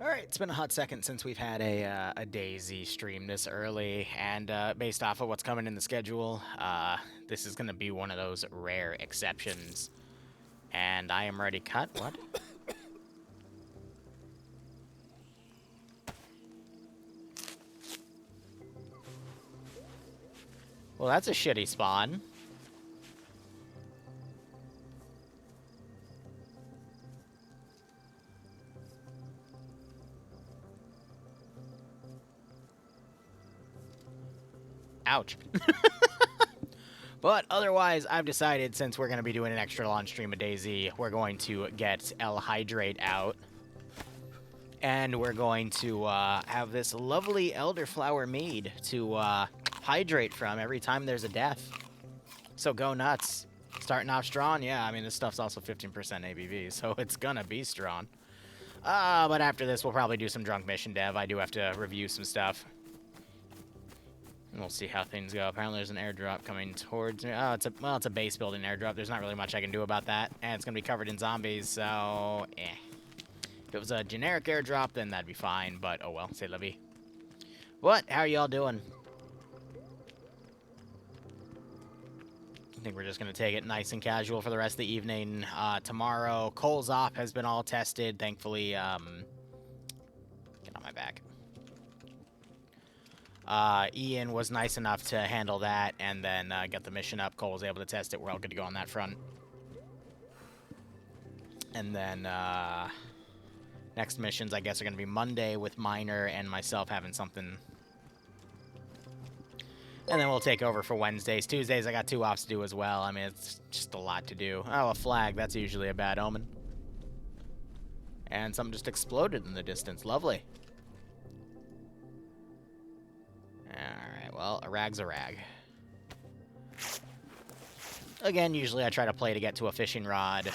Alright, it's been a hot second since we've had a DayZ stream this early, and based off of what's coming in the schedule, this is going to be one of those rare exceptions. And I am ready. Cut? What? Well, that's a shitty spawn. Ouch. But otherwise, I've decided, since we're going to be doing an extra launch stream of DayZ, we're going to get El Hydrate out. And we're going to have this lovely elderflower mead to hydrate from every time there's a death. So go nuts. Starting off strong, yeah, I mean, this stuff's also 15% ABV, so it's gonna be strong. But after this, we'll probably do some drunk mission dev. I do have to review some stuff. We'll see how things go. Apparently there's an airdrop coming towards me. Oh, it's a base building airdrop. There's not really much I can do about that. And it's gonna be covered in zombies, so eh. If it was a generic airdrop, then that'd be fine, but oh well, c'est la vie. What? How are y'all doing? I think we're just going to take it nice and casual for the rest of the evening. Tomorrow, Cole's op has been all tested. Thankfully, get on my back. Ian was nice enough to handle that and then get the mission up. Cole was able to test it. We're all good to go on that front. And then next missions, I guess, are going to be Monday with Miner and myself having something. And then we'll take over for Wednesdays. Tuesdays, I got 2 ops to do as well. I mean, it's just a lot to do. Oh, a flag. That's usually a bad omen. And something just exploded in the distance. Lovely. Alright, well, a rag's a rag. Again, usually I try to play to get to a fishing rod.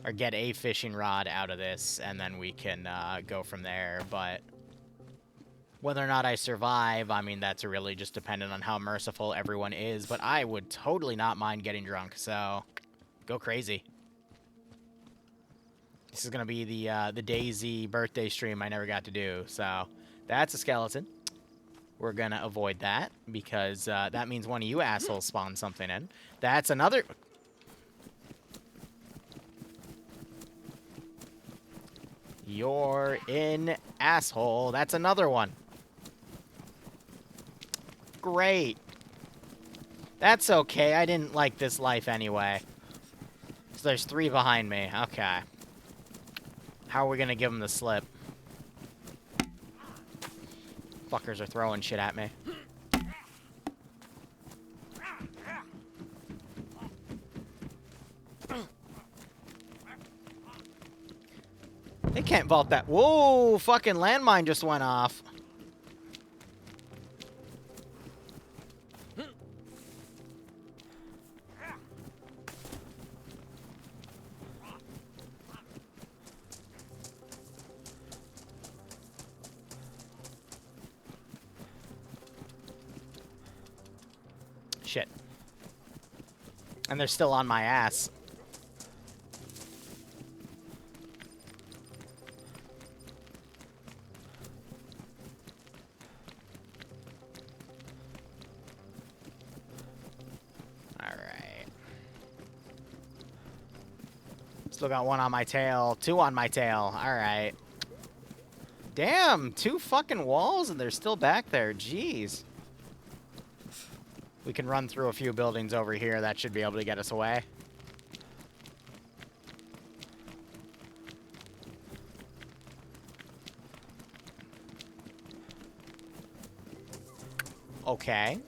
Or get a fishing rod out of this, and then we can go from there. But whether or not I survive, I mean, that's really just dependent on how merciful everyone is. But I would totally not mind getting drunk, so go crazy. This is going to be the DayZ birthday stream I never got to do, so that's a skeleton. We're going to avoid that, because that means one of you assholes spawned something in. That's another... You're in, asshole. That's another one. Great. That's okay. I didn't like this life anyway. So there's 3 behind me. Okay. How are we going to give them the slip? Fuckers are throwing shit at me. They can't vault that. Whoa! Fucking landmine just went off. Shit. And they're still on my ass. Still got 1 on my tail. 2 on my tail. Alright. Damn, 2 fucking walls and they're still back there. Jeez. We can run through a few buildings over here. That should be able to get us away. Okay.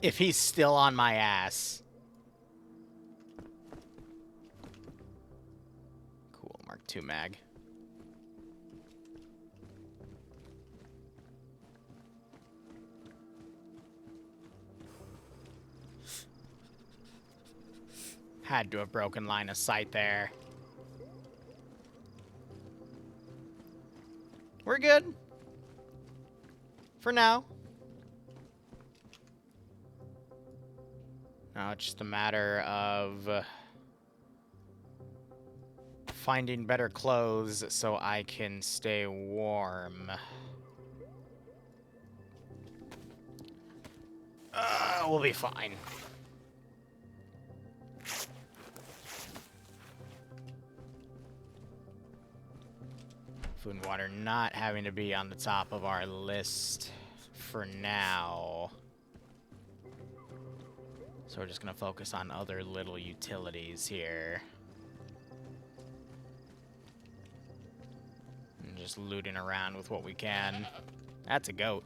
if he's still on my ass. Cool, Mark II mag. Had to have broken line of sight there. We're good. For now. Now it's just a matter of finding better clothes so I can stay warm. We'll be fine. Food and water not having to be on the top of our list for now. So we're just going to focus on other little utilities here. And just looting around with what we can. That's a goat.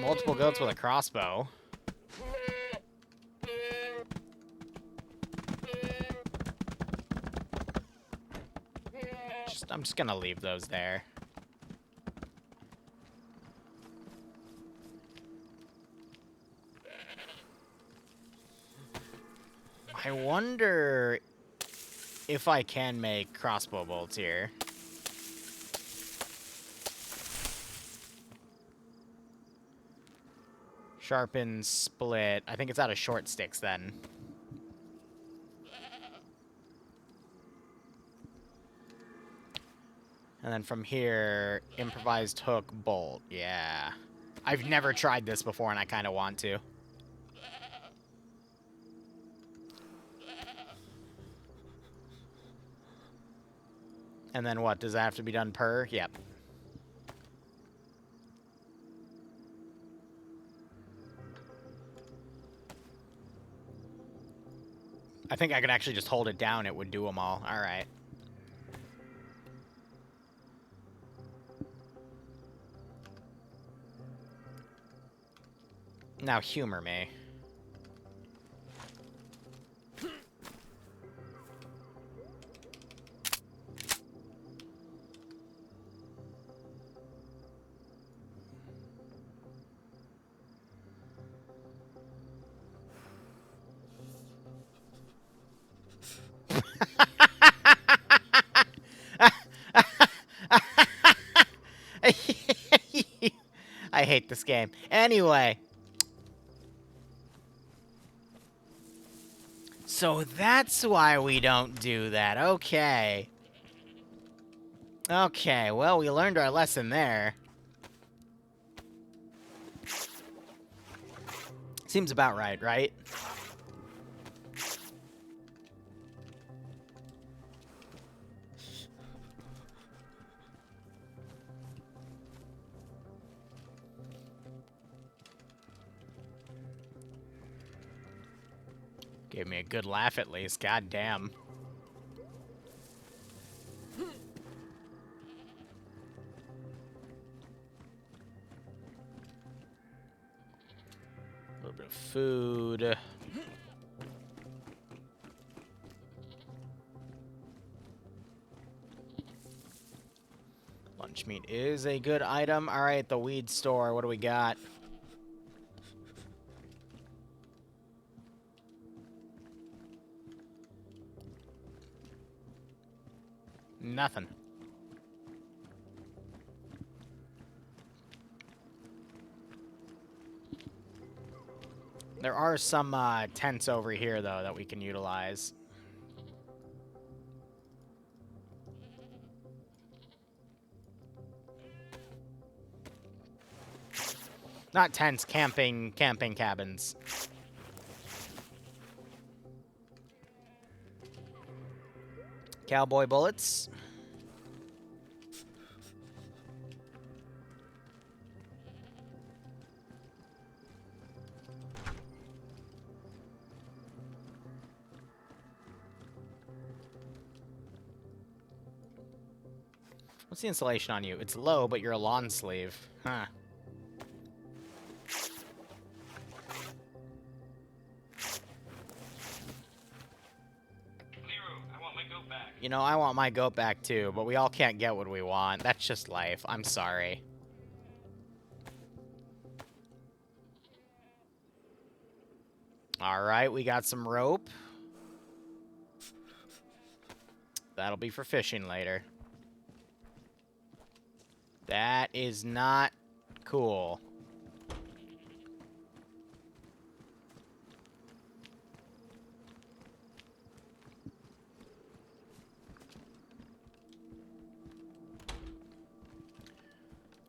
Multiple goats with a crossbow. I'm just gonna leave those there. I wonder if I can make crossbow bolts here. Sharpen, split. I think it's out of short sticks then. And then from here, improvised hook, bolt. Yeah. I've never tried this before, and I kind of want to. And then what? Does that have to be done per? Yep. I think I could actually just hold it down. It would do them all. All right. Now humor me. I hate this game. Anyway. So that's why we don't do that. Okay. Okay, well, we learned our lesson there. Seems about right, right? Gave me a good laugh at least. God damn. A little bit of food. Lunch meat is a good item. All right, the weed store. What do we got? Nothing. There are some tents over here, though, that we can utilize. Not tents, camping cabins. Cowboy bullets. What's the insulation on you? It's low, but you're a lawn sleeve. Huh. You know, I want my goat back too, but we all can't get what we want. That's just life. I'm sorry. Alright, we got some rope. That'll be for fishing later. That is not cool.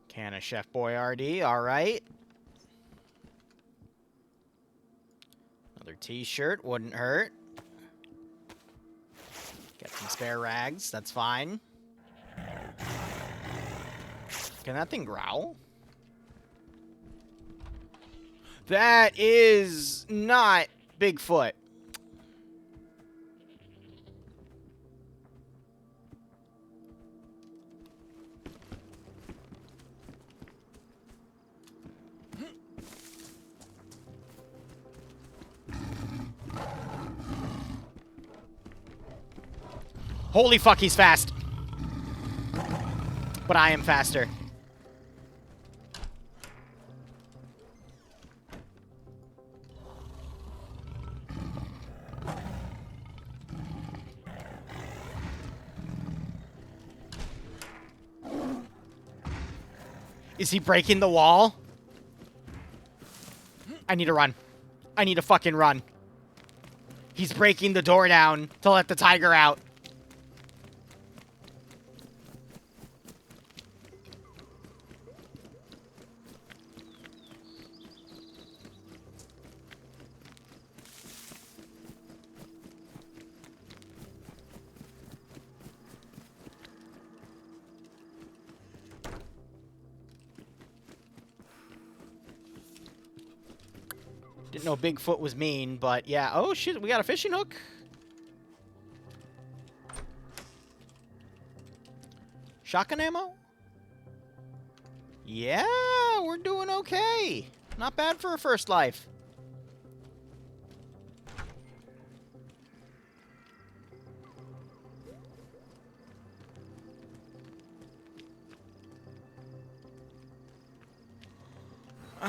Can of Chef Boyardee, alright. Another t-shirt, wouldn't hurt. Get some spare rags, that's fine. Can that thing growl? That is not Bigfoot. Holy fuck, he's fast. But I am faster. Is he breaking the wall? I need to run. I need to fucking run. He's breaking the door down to let the tiger out. Didn't know Bigfoot was mean, but yeah. Oh, shit, we got a fishing hook? Shotgun ammo? Yeah, we're doing okay. Not bad for a first life.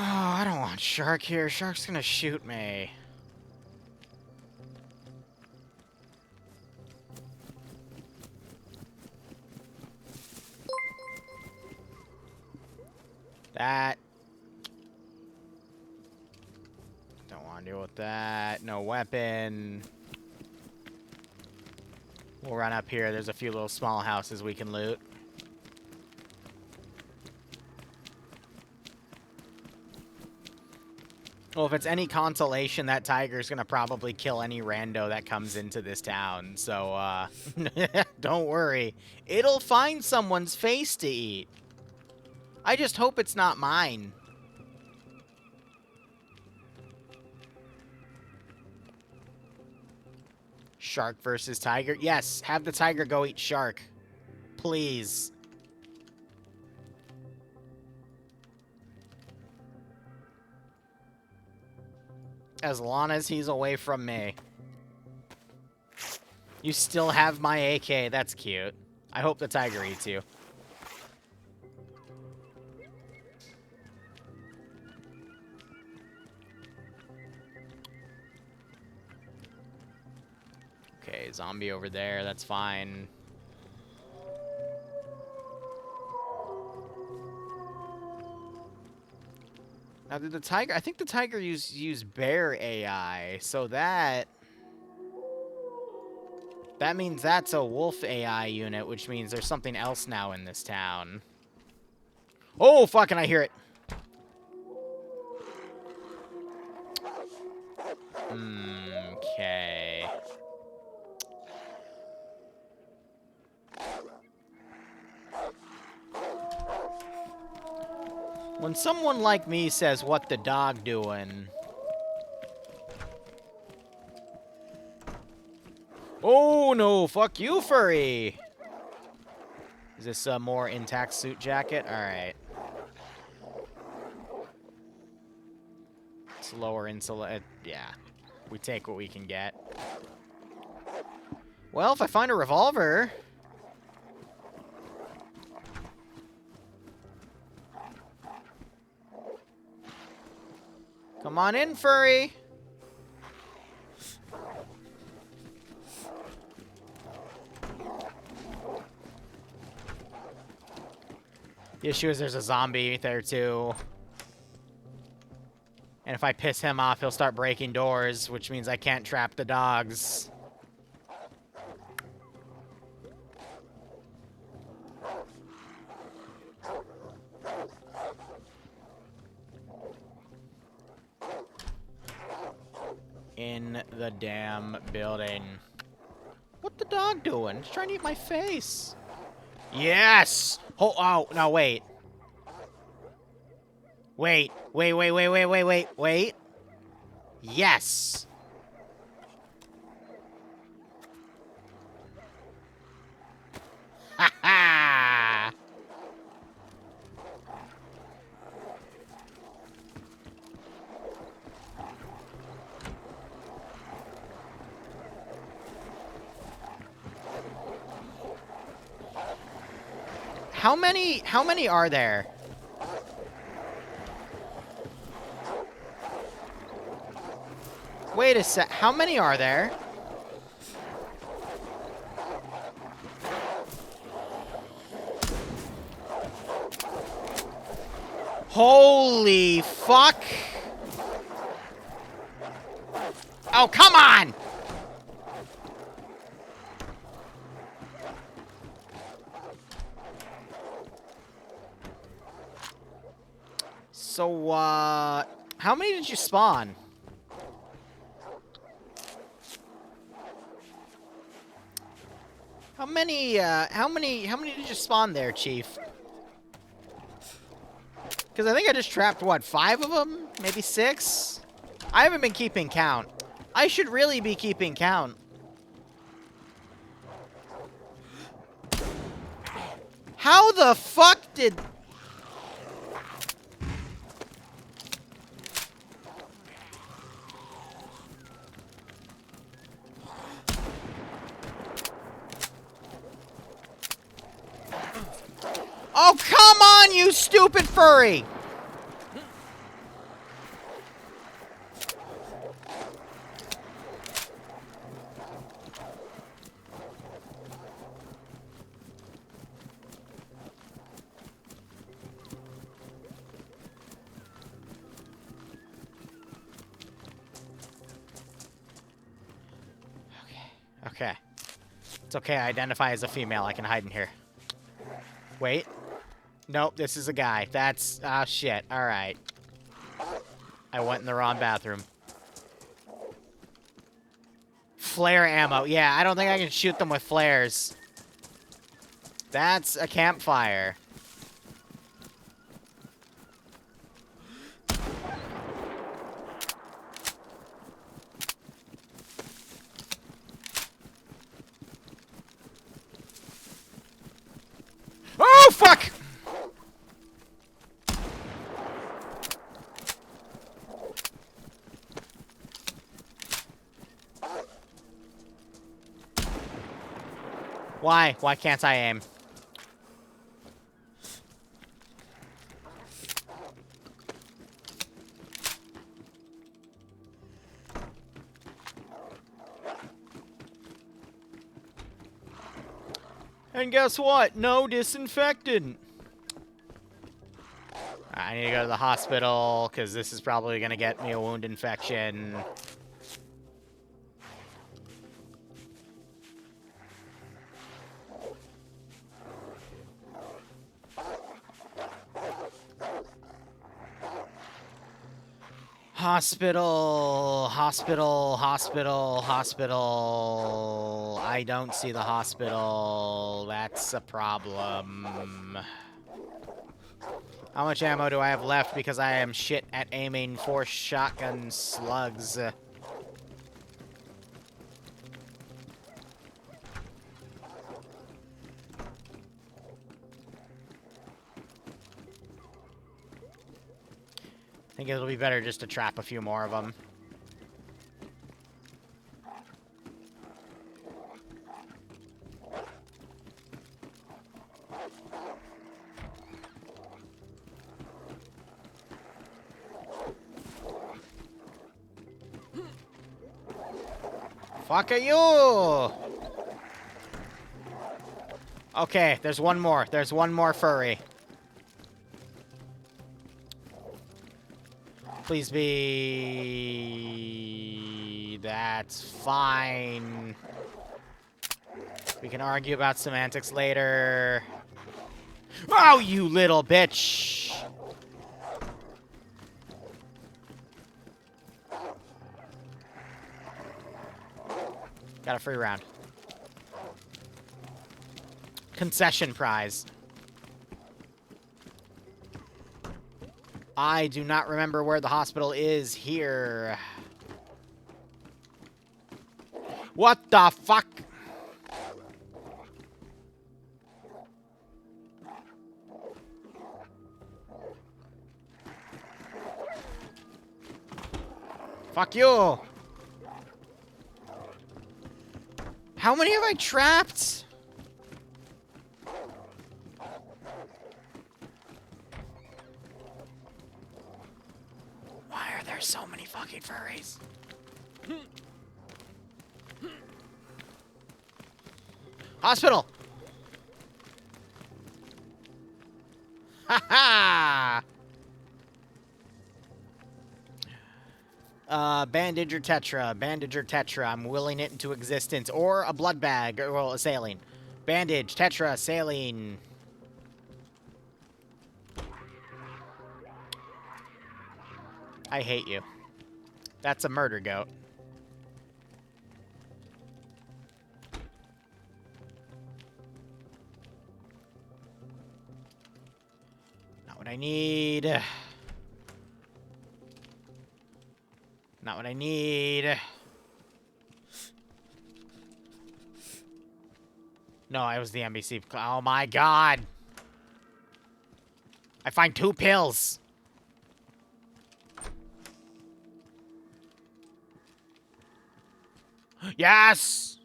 Oh, I don't want Shark here. Shark's gonna shoot me. That. Don't want to deal with that. No weapon. We'll run up here. There's a few little small houses we can loot. Well, if it's any consolation, that tiger's gonna probably kill any rando that comes into this town. So, don't worry. It'll find someone's face to eat. I just hope it's not mine. Shark versus tiger? Yes, have the tiger go eat shark. Please. As long as he's away from me. You still have my AK. That's cute. I hope the tiger eats you. Okay, zombie over there. That's fine. Now, did the tiger... I think the tiger used bear AI, so that means that's a wolf AI unit, which means there's something else now in this town. Oh, fucking, I hear it. Okay. When someone like me says, "What the dog doing?" Oh no, fuck you, furry! Is this a more intact suit jacket? Alright. It's lower insulate. Yeah. We take what we can get. Well, if I find a revolver... Come on in, furry! The issue is there's a zombie there, too. And if I piss him off, he'll start breaking doors, which means I can't trap the dogs. In the damn building. What the dog doing? It's trying to eat my face. Yes! Oh, no, wait. Wait. Yes! Ha ha! How many are there? Wait a sec. How many are there? Holy fuck! Oh, come on! So, how many did you spawn? How many did you spawn there, Chief? Because I think I just trapped, what, 5 of them? Maybe 6? I haven't been keeping count. I should really be keeping count. How the fuck did... Oh, come on, you stupid furry! Okay. It's okay, I identify as a female. I can hide in here. Wait. Nope, this is a guy. That's... ah, shit. Alright. I went in the wrong bathroom. Flare ammo. Yeah, I don't think I can shoot them with flares. That's a campfire. Oh, fuck! Why? Why can't I aim? And guess what? No disinfectant. I need to go to the hospital, because this is probably going to get me a wound infection. Hospital, hospital, hospital, hospital. I don't see the hospital. That's a problem. How much ammo do I have left? Because I am shit at aiming for shotgun slugs. think it'll be better just to trap a few more of them. Fuck you! Okay, there's one more. There's one more furry. Please be... That's fine. We can argue about semantics later. Oh, you little bitch! Got a free round. Concession prize. I do not remember where the hospital is here. What the fuck? Fuck you! How many have I trapped? Why are there so many fucking furries? Hospital! Ha ha! Bandage or tetra. Bandage or tetra. I'm willing it into existence. Or a blood bag. Or, well, a saline. Bandage, tetra, saline. I hate you. That's a murder goat. Not what I need. Not what I need. No, I was the NBC. Oh my god. I find 2 pills. Yes!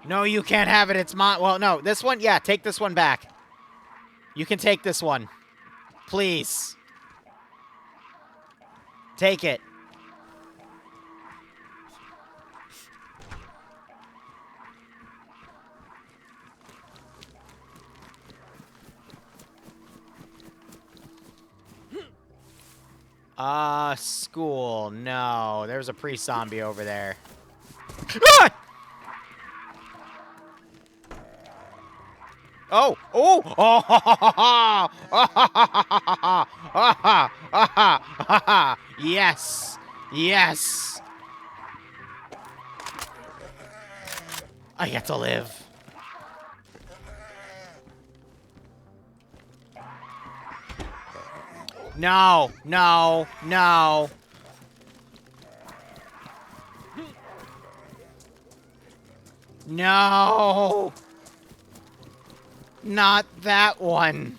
No, you can't have it. It's mine. Well, no. This one, yeah, take this one back. You can take this one. Please. Take it. School. No. There's a pre-zombie over there. Ah! Oh! Oh! Oh! Ha, ha, ha, ha. Ha, ha, ha. Yes! Yes! I get to live. No! No! No! No! Not that one.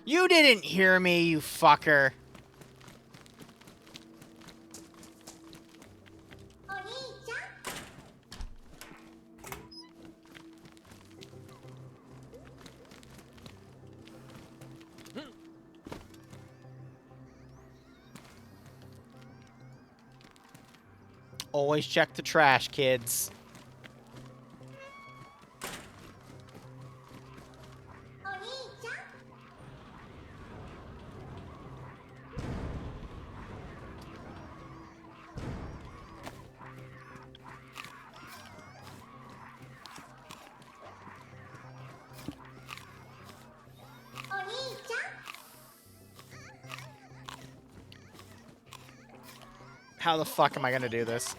You didn't hear me, you fucker. Always check the trash, kids. How the fuck am I gonna do this?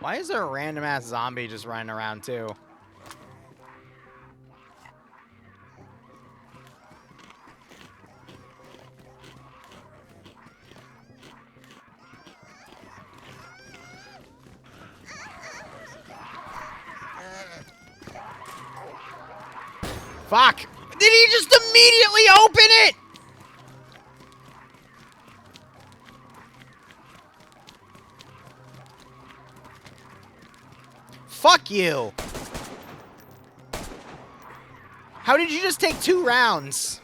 Why is there a random ass zombie just running around too? Fuck! Did he just immediately open it? Fuck you! How did you just take 2 rounds?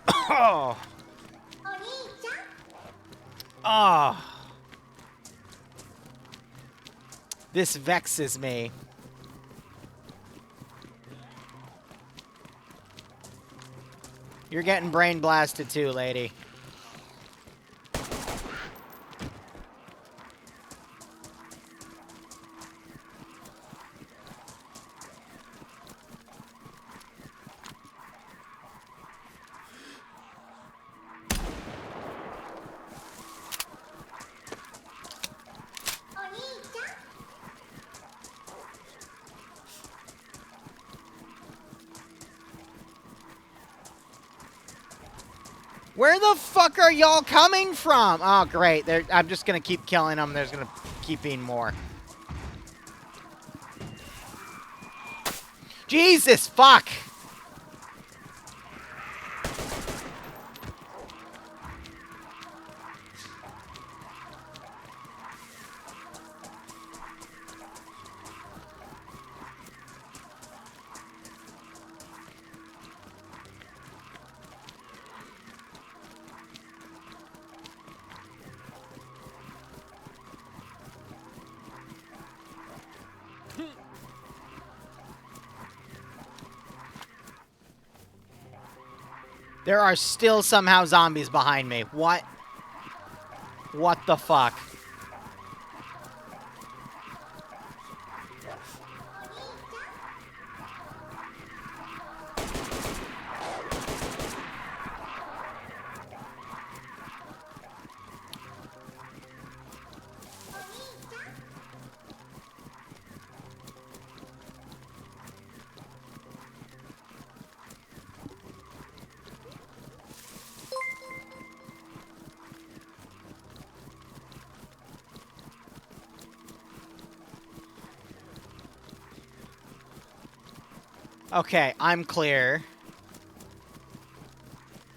Oh. Oh. This vexes me. You're getting brain blasted too, lady. Where the fuck are y'all coming from? Oh, great. I'm just going to keep killing them. There's going to keep being more. Jesus, fuck. There are still somehow zombies behind me. What? What the fuck? Okay, I'm clear.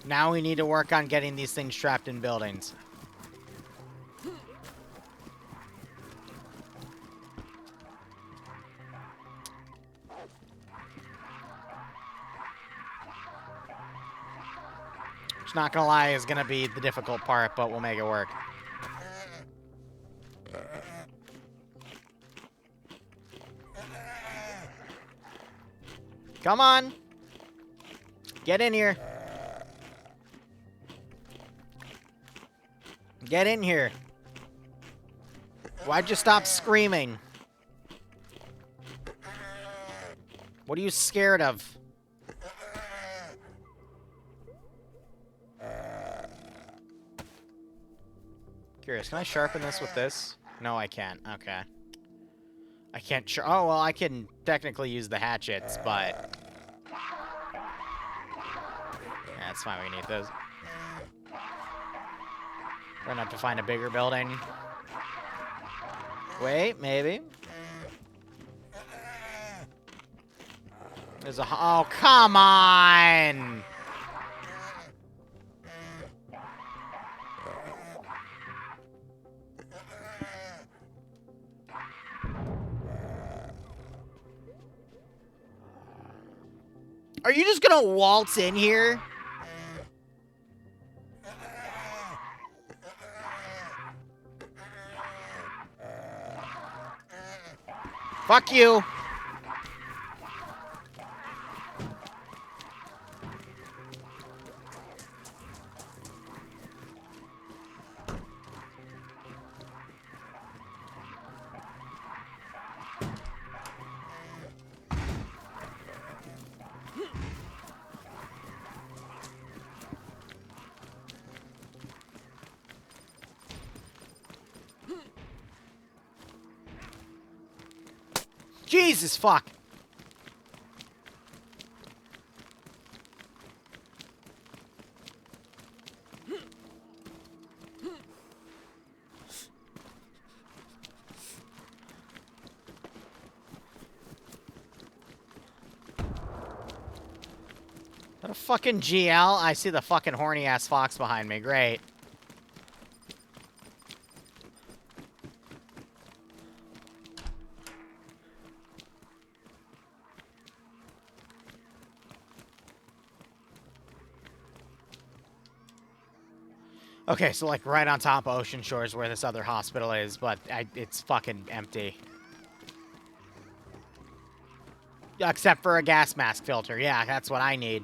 Now we need to work on getting these things trapped in buildings. Which, not gonna lie, is gonna be the difficult part, but we'll make it work. Come on. Get in here. Get in here. Why'd you stop screaming? What are you scared of? Curious, can I sharpen this with this? No, I can't. Okay. I can't oh, well, I can technically use the hatchets, but... That's fine, we need those. We're gonna have to find a bigger building. Wait, maybe. There's a... Oh, come on! Are you just gonna waltz in here? Fuck you. Jesus fuck. Is that a fucking GL? I see the fucking horny-ass fox behind me. Great. Okay, so like right on top of Ocean Shores where this other hospital is, but it's fucking empty. Except for a gas mask filter. Yeah, that's what I need.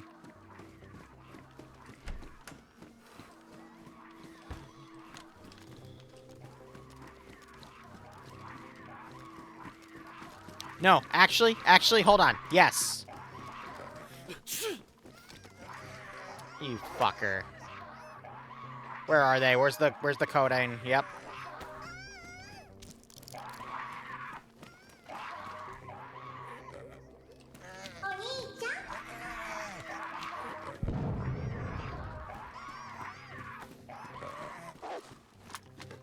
No, actually, hold on. Yes. You fucker. Where are they? Where's the codeine? Yep.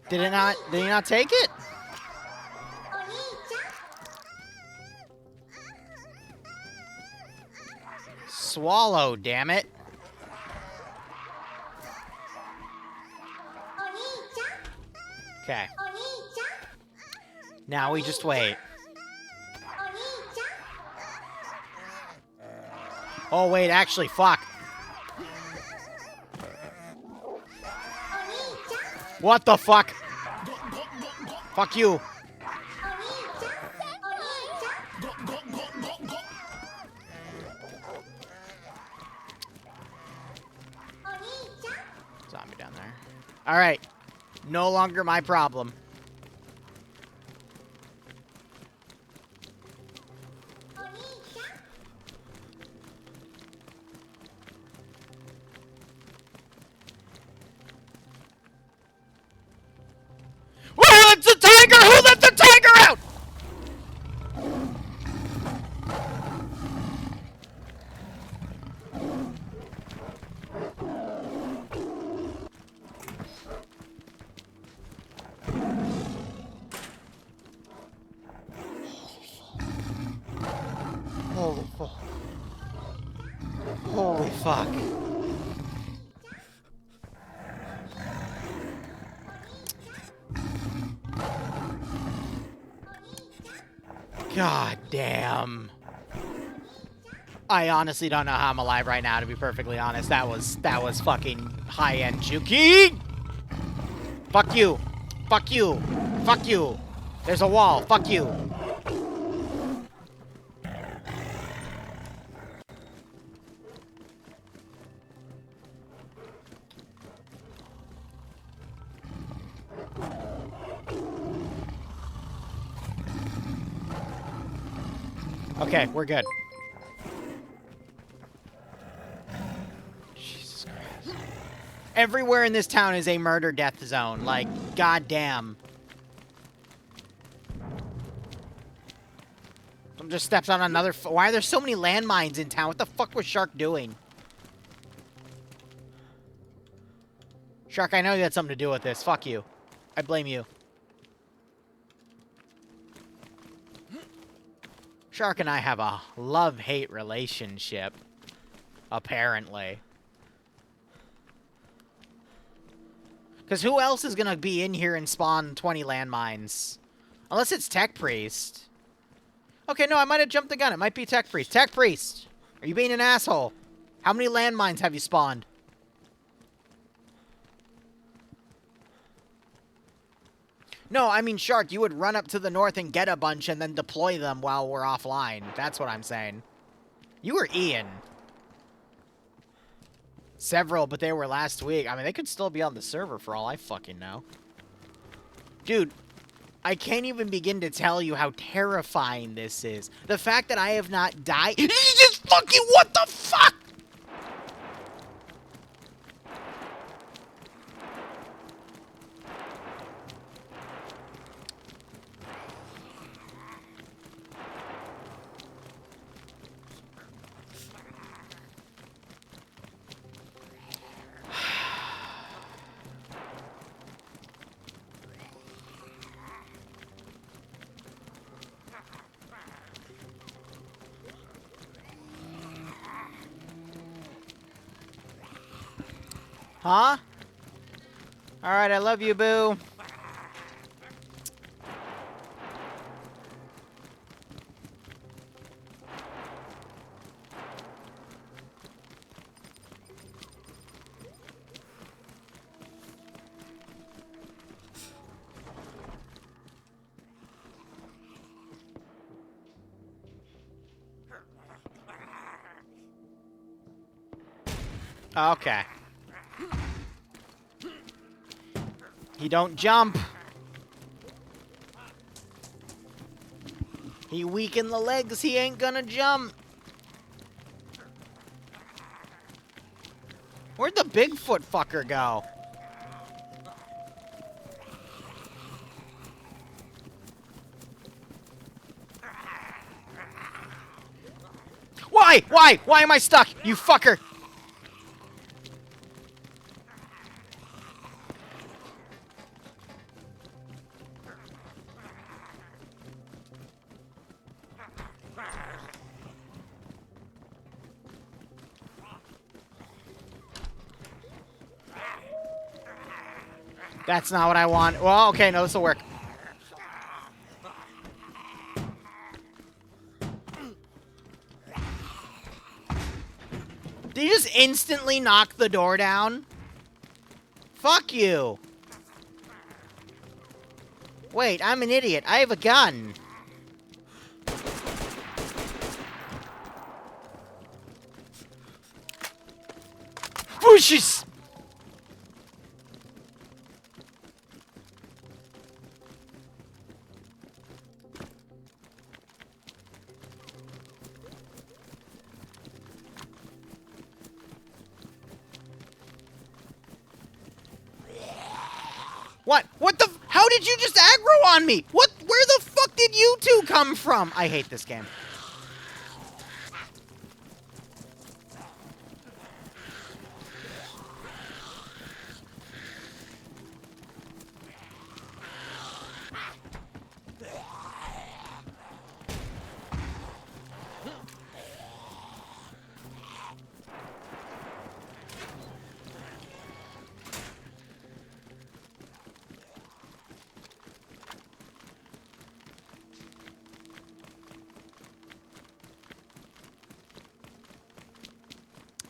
Did he not take it? Swallow, damn it. Okay. Now we just wait. Oh, wait, actually, fuck. What the fuck? Fuck you. Zombie down there. Alright. No longer my problem. It's a tiger! Who let the tiger out? Holy fuck. Holy fuck. God damn. I honestly don't know how I'm alive right now, to be perfectly honest. That was fucking high-end juki. Fuck you. Fuck you. Fuck you. There's a wall. Fuck you. Okay, we're good. Jesus Christ. Everywhere in this town is a murder death zone. Like, goddamn. Someone just steps on another. Why are there so many landmines in town? What the fuck was Shark doing? Shark, I know you had something to do with this. Fuck you. I blame you. Shark and I have a love-hate relationship, apparently. Because who else is going to be in here and spawn 20 landmines? Unless it's Tech Priest. Okay, no, I might have jumped the gun. It might be Tech Priest. Tech Priest! Are you being an asshole? How many landmines have you spawned? No, I mean, Shark, you would run up to the north and get a bunch and then deploy them while we're offline. That's what I'm saying. You were Ian. Several, but they were last week. I mean, they could still be on the server for all I fucking know. Dude, I can't even begin to tell you how terrifying this is. The fact that I have not died. Just fucking what the fuck? Huh? Alright, I love you, boo. Okay. He don't jump. He weaken the legs, he ain't gonna jump. Where'd the Bigfoot fucker go? Why? Why? Why am I stuck? You fucker! That's not what I want. Well, okay, no, this will work. Did you just instantly knock the door down? Fuck you. Wait, I'm an idiot. I have a gun. Bushes! What? What the? How did you just aggro on me? What? Where the fuck did you two come from? I hate this game.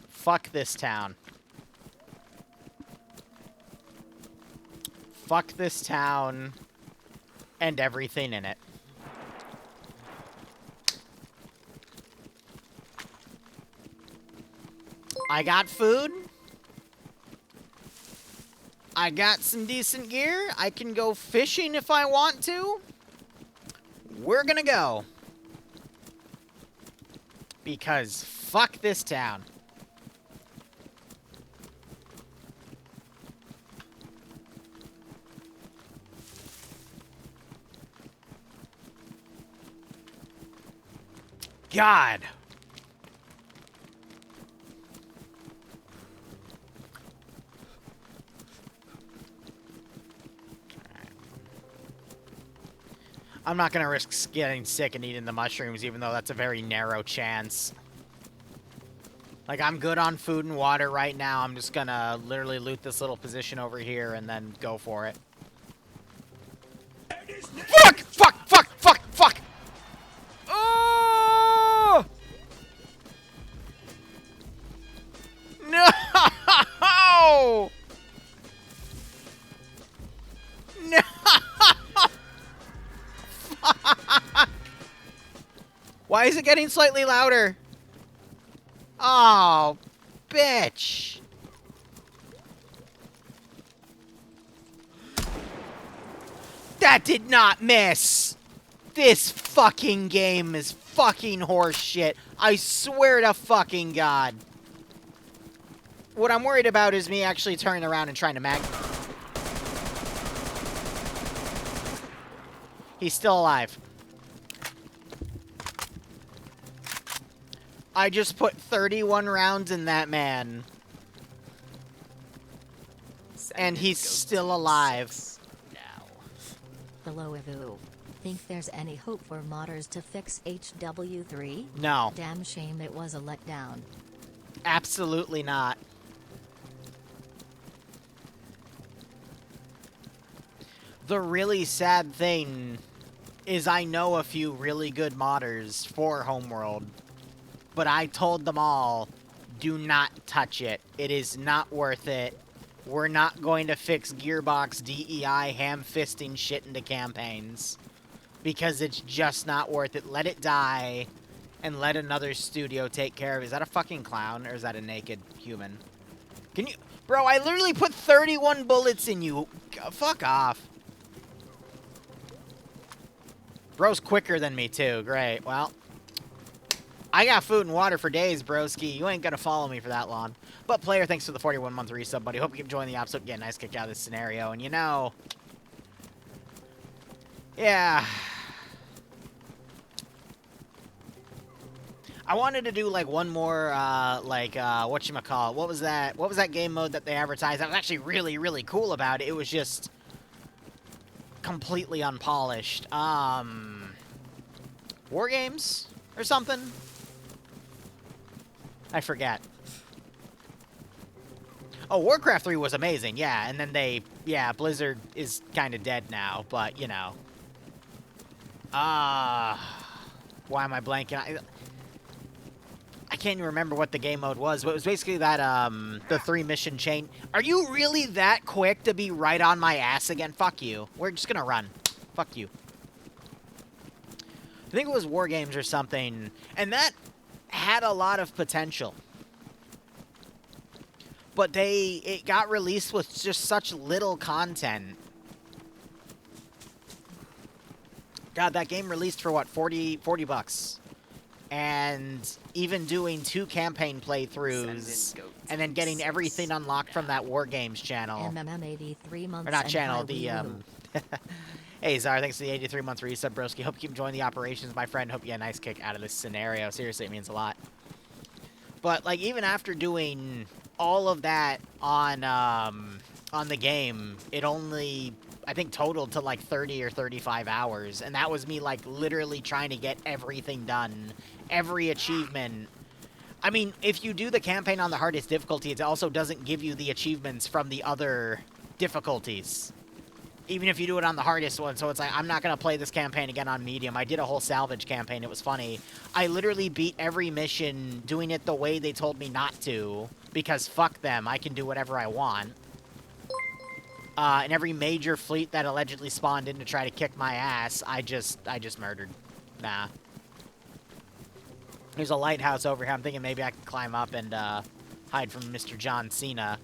Fuck this town. Fuck this town and everything in it. I got food. I got some decent gear. I can go fishing if I want to. We're gonna go. Because fuck this town. God. I'm not going to risk getting sick and eating the mushrooms, even though that's a very narrow chance. Like, I'm good on food and water right now. I'm just going to literally loot this little position over here and then go for it. Fuck! Fuck! Fuck! Fuck! Fuck! Oh! No! No! Fuck! Why is it getting slightly louder? Oh, bitch. That did not miss. This fucking game is fucking horse shit. I swear to fucking God. What I'm worried about is me actually turning around and trying to mag... He's still alive. I just put 31 rounds in that man. And he's still alive. Hello, Evu. Think there's any hope for modders to fix HW3? No. Damn shame it was a letdown. Absolutely not. The really sad thing is I know a few really good modders for Homeworld, but I told them all, do not touch it. It is not worth it. We're not going to fix Gearbox DEI ham-fisting shit into campaigns, because it's just not worth it. Let it die, and let another studio take care of it. Is that a fucking clown, or is that a naked human? Can you... Bro, I literally put 31 bullets in you. Fuck off. Bro's quicker than me, too. Great. Well, I got food and water for days, broski. You ain't gonna follow me for that long. But player, thanks for the 41-month resub, buddy. Hope you keep enjoying the episode. Get a nice kick out of this scenario. And you know... Yeah... I wanted to do, like, one more, whatchamacallit. What was that? What was that game mode that they advertised? That was actually really, really cool about it. It was just completely unpolished. War Games or something? I forget. Oh, Warcraft 3 was amazing, yeah. And then Blizzard is kind of dead now, but, you know. Why am I blanking? I can't even remember what the game mode was, but it was basically that, the 3-mission chain. Are you really that quick to be right on my ass again? Fuck you. We're just gonna run. Fuck you. I think it was War Games or something, and that had a lot of potential. But it got released with just such little content. God, that game released for what, 40 bucks. And even doing 2 campaign playthroughs, and then getting everything unlocked from that War Games channel. MMM 83 months. Or not channel, the, Hey, Zara, thanks for the 83-month resub, broski. Hope you keep enjoying the operations, my friend. Hope you get a nice kick out of this scenario. Seriously, it means a lot. But, like, even after doing all of that on the game, it only... I think totaled to like 30 or 35 hours, and that was me like literally trying to get everything done, every achievement. I mean, if you do the campaign on the hardest difficulty, it also doesn't give you the achievements from the other difficulties, even if you do it on the hardest one. So it's like, I'm not going to play this campaign again on medium. I did a whole salvage campaign. It was funny. I literally beat every mission doing it the way they told me not to, because fuck them, I can do whatever I want. And every major fleet that allegedly spawned in to try to kick my ass, I just murdered. Nah. There's a lighthouse over here. I'm thinking maybe I can climb up and hide from Mr. John Cena.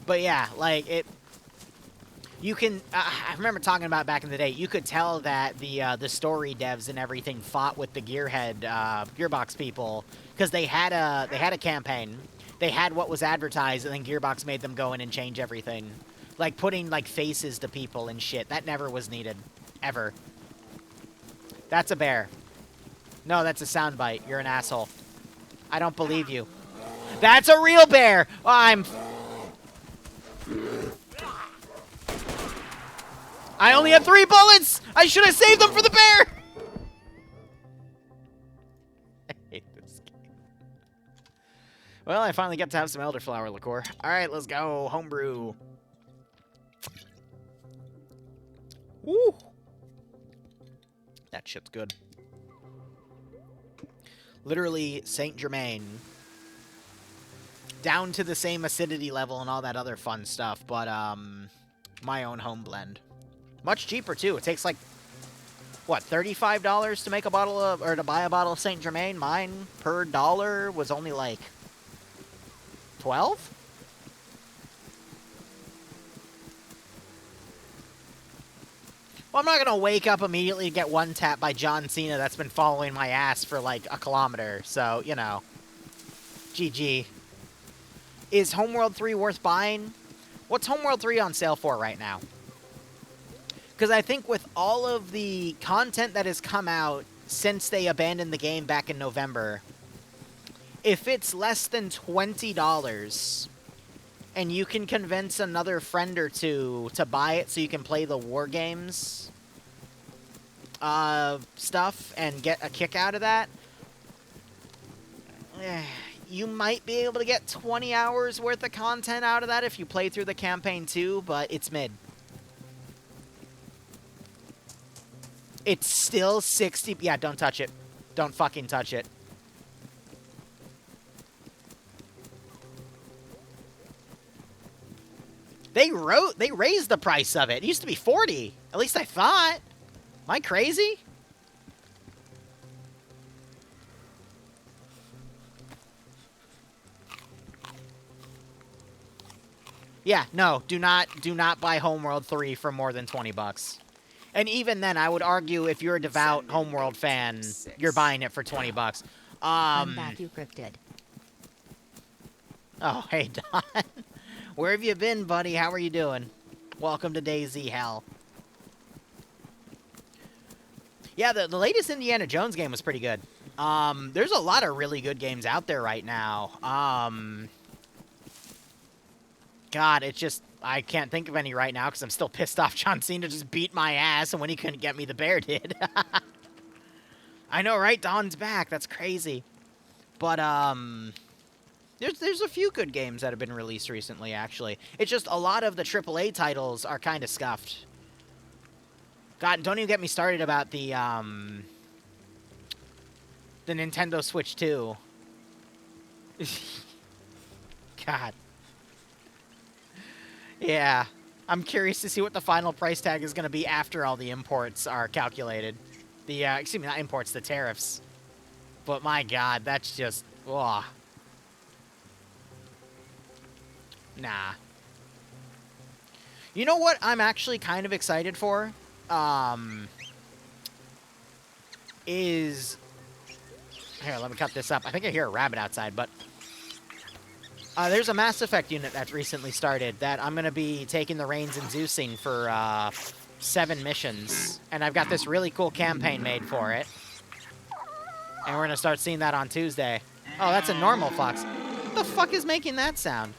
But yeah, like, you can... I remember talking about back in the day, you could tell that the story devs and everything fought with the Gearbox people, because they had a campaign. They had what was advertised, and then Gearbox made them go in and change everything. Like, putting, like, faces to people and shit. That never was needed. Ever. That's a bear. No, that's a soundbite. You're an asshole. I don't believe you. That's a real bear! I only have 3 bullets! I should have saved them for the bear! Well, I finally get to have some elderflower liqueur. Alright, let's go. Homebrew. Woo! That shit's good. Literally, Saint Germain. Down to the same acidity level and all that other fun stuff, but, my own home blend. Much cheaper, too. It takes, like, what, $35 to make a bottle of, or to buy a bottle of Saint Germain? Mine, per dollar, was only, like... 12? Well, I'm not going to wake up immediately and get one-tapped by John Cena that's been following my ass for, like, a kilometer. So, you know. GG. Is Homeworld 3 worth buying? What's Homeworld 3 on sale for right now? Because I think with all of the content that has come out since they abandoned the game back in November... If it's less than $20, and you can convince another friend or two to buy it so you can play the War Games stuff and get a kick out of that, you might be able to get 20 hours worth of content out of that if you play through the campaign too, but it's mid. It's still 60... Yeah, don't touch it. Don't fucking touch it. They raised the price of it. It used to be 40. At least I thought. Am I crazy? Yeah, no, do not buy Homeworld 3 for more than 20 bucks. And even then, I would argue if you're a devout Homeworld fan, you're buying it for 20 bucks. I'm back, you cryptid. Oh, hey, Don. Where have you been, buddy? How are you doing? Welcome to DayZ hell. Yeah, the latest Indiana Jones game was pretty good. There's a lot of really good games out there right now. God, it's just... I can't think of any right now because I'm still pissed off John Cena just beat my ass, and when he couldn't get me, the bear did. I know, right? Don's back. That's crazy. But, there's a few good games that have been released recently, actually. It's just a lot of the AAA titles are kind of scuffed. God, don't even get me started about the Nintendo Switch 2. God. Yeah. I'm curious to see what the final price tag is going to be after all the imports are calculated. The, excuse me, not imports, the tariffs. But my God, that's just, ugh. Nah. You know what I'm actually kind of excited for? Is... Here, let me cut this up. I think I hear a rabbit outside, but... there's a Mass Effect unit that's recently started that I'm going to be taking the reins and Zeusing for 7 missions. And I've got this really cool campaign made for it. And we're going to start seeing that on Tuesday. Oh, that's a normal fox. What the fuck is making that sound?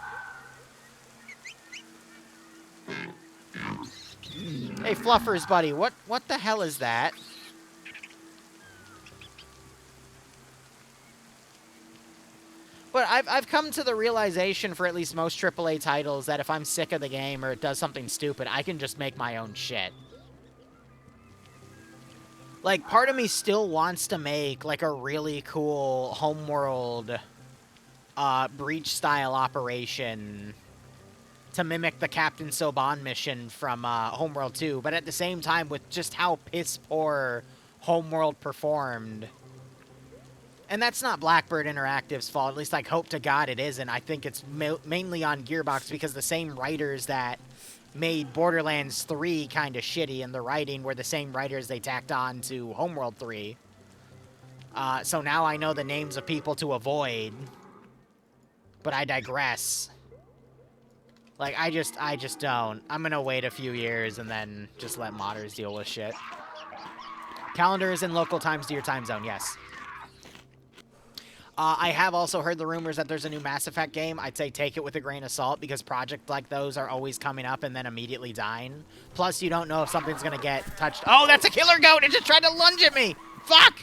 Hey, Fluffers, buddy, what the hell is that? But I've come to the realization for at least most AAA titles that if I'm sick of the game or it does something stupid, I can just make my own shit. Like, part of me still wants to make, like, a really cool Homeworld, Breach-style operation to mimic the Captain Soban mission from, Homeworld 2. But at the same time, with just how piss-poor Homeworld performed... And that's not Blackbird Interactive's fault. At least I hope to God it isn't. I think it's mainly on Gearbox because the same writers that made Borderlands 3 kind of shitty in the writing were the same writers they tacked on to Homeworld 3. So now I know the names of people to avoid. But I digress. Like, I just don't. I'm gonna wait a few years and then just let modders deal with shit. Calendar is in local times to your time zone, yes. I have also heard the rumors that there's a new Mass Effect game. I'd say take it with a grain of salt because projects like those are always coming up and then immediately dying. Plus, you don't know if something's going to get touched. Oh, that's a killer goat! It just tried to lunge at me! Fuck!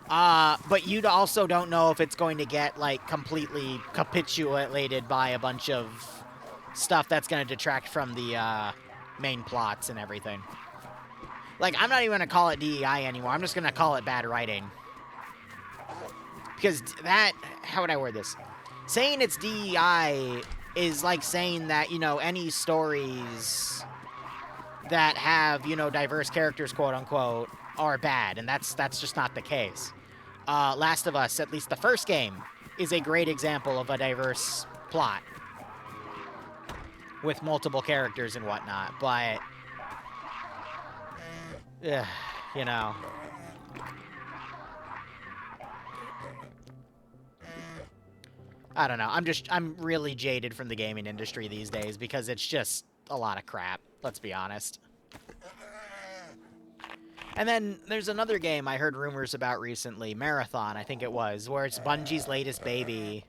But you also don't know if it's going to get, like, completely capitulated by a bunch of stuff that's going to detract from the main plots and everything. Like, I'm not even going to call it DEI anymore. I'm just going to call it bad writing. Because that, how would I word this? Saying it's DEI is like saying that, you know, any stories that have, you know, diverse characters, quote unquote, are bad. And that's just not the case. Last of Us, at least the first game, is a great example of a diverse plot. With multiple characters and whatnot. But, you know... I don't know. I'm really jaded from the gaming industry these days because it's just a lot of crap. Let's be honest. And then there's another game I heard rumors about recently, Marathon, I think it was, where it's Bungie's latest baby.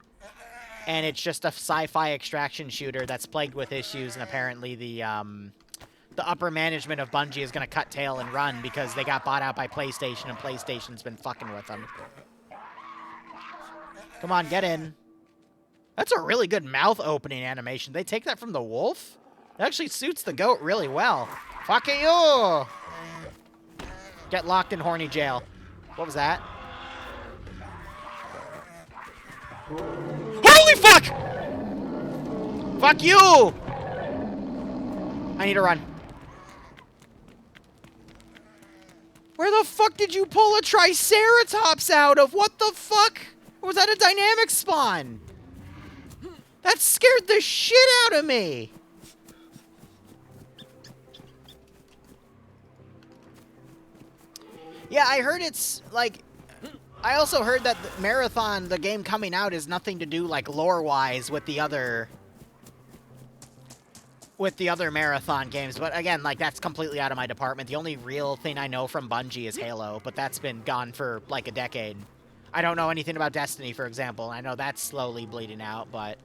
And it's just a sci-fi extraction shooter that's plagued with issues, and apparently the upper management of Bungie is going to cut tail and run because they got bought out by PlayStation, and PlayStation's been fucking with them. Come on, get in. That's a really good mouth opening animation. They take that from the wolf? It actually suits the goat really well. Fuck you! Get locked in horny jail. What was that? Holy fuck! Fuck you! I need to run. Where the fuck did you pull a Triceratops out of? What the fuck? Or was that a dynamic spawn? That scared the shit out of me. Yeah, I heard it's, like... I also heard that the Marathon, the game coming out, is nothing to do, like, lore-wise with the other... Marathon games. But, again, like, that's completely out of my department. The only real thing I know from Bungie is Halo, but that's been gone for, like, a decade. I don't know anything about Destiny, for example. I know that's slowly bleeding out, but...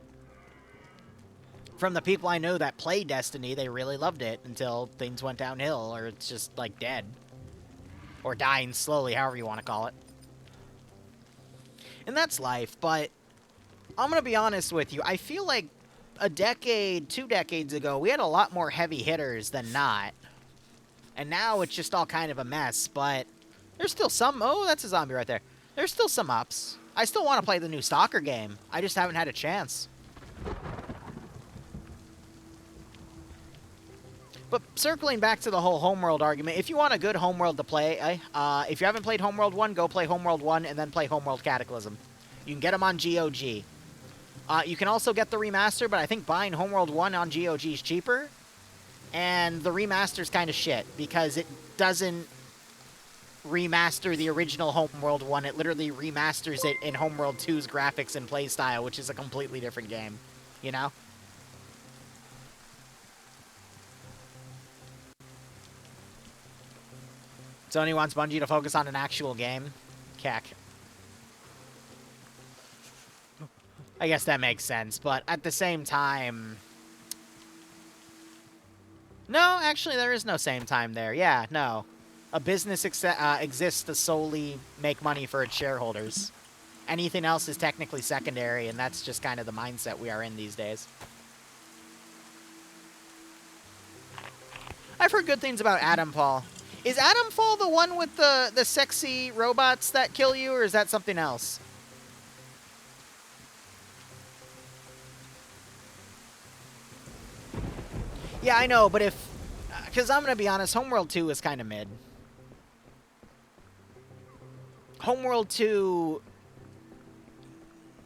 From the people I know that play Destiny, they really loved it until things went downhill, or it's just, like, dead. Or dying slowly, however you want to call it. And that's life, but I'm going to be honest with you. I feel like a decade, 2 decades ago, we had a lot more heavy hitters than not. And now it's just all kind of a mess, but there's still some... Oh, that's a zombie right there. There's still some ups. I still want to play the new Stalker game. I just haven't had a chance. But circling back to the whole Homeworld argument, if you want a good Homeworld to play, if you haven't played Homeworld 1, go play Homeworld 1 and then play Homeworld Cataclysm. You can get them on GOG. You can also get the remaster, but I think buying Homeworld 1 on GOG is cheaper. And the remaster's kind of shit, because it doesn't remaster the original Homeworld 1. It literally remasters it in Homeworld 2's graphics and playstyle, which is a completely different game. You know? Sony wants Bungie to focus on an actual game. Cack. I guess that makes sense, but at the same time... No, actually, there is no same time there. Yeah, no. A business exists to solely make money for its shareholders. Anything else is technically secondary, and that's just kind of the mindset we are in these days. I've heard good things about Adamfall. Is Adamfall the one with the sexy robots that kill you, or is that something else? Yeah, I know, but if... Because I'm going to be honest, Homeworld 2 is kind of mid. Homeworld 2...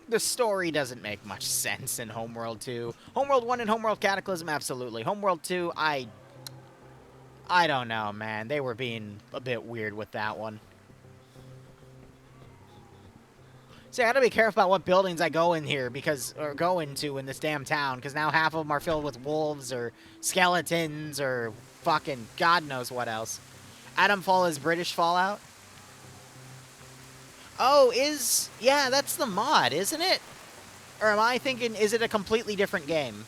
The story doesn't make much sense in Homeworld 2. Homeworld 1 and Homeworld Cataclysm, absolutely. Homeworld 2, I don't know, man. They were being a bit weird with that one. See, I gotta be careful about what buildings I go in here, or go into in this damn town, because now half of them are filled with wolves, or skeletons, or fucking God knows what else. Adamfall is British Fallout? Oh, yeah, that's the mod, isn't it? Or am I thinking, is it a completely different game?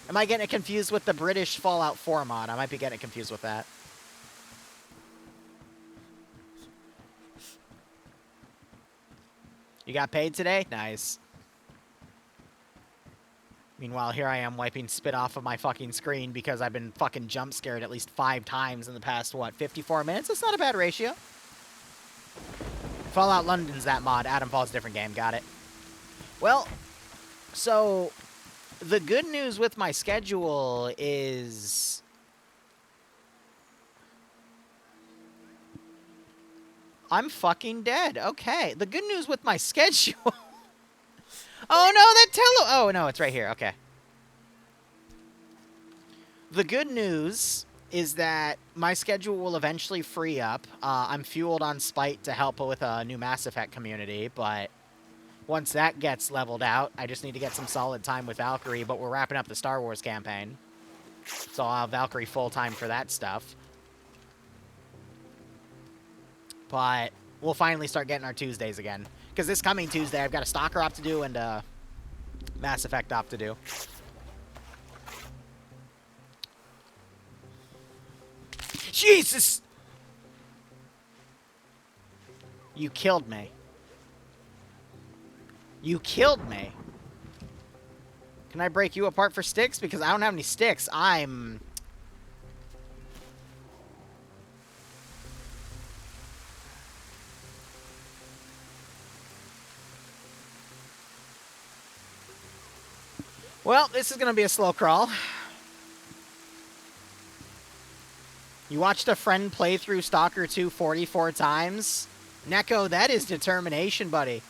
Am I getting it confused with the British Fallout 4 mod? I might be getting it confused with that. You got paid today? Nice. Meanwhile, here I am wiping spit off of my fucking screen because I've been fucking jump scared at least 5 times in the past, what, 54 minutes? That's not a bad ratio. Fallout London's that mod. Adamfall's a different game. Got it. Well, so the good news with my schedule is... I'm fucking dead. Okay. The good news with my schedule... Oh, no, that Oh, no, it's right here. Okay. The good news is that my schedule will eventually free up. I'm fueled on Spite to help with a new Mass Effect community, but once that gets leveled out, I just need to get some solid time with Valkyrie, but we're wrapping up the Star Wars campaign. So I'll have Valkyrie full-time for that stuff. But we'll finally start getting our Tuesdays again. Because this coming Tuesday, I've got a Stalker op to do and a Mass Effect op to do. Jesus! You killed me. You killed me. Can I break you apart for sticks? Because I don't have any sticks. I'm... Well, this is going to be a slow crawl. You watched a friend play through Stalker 2 44 times? Neko, that is determination, buddy.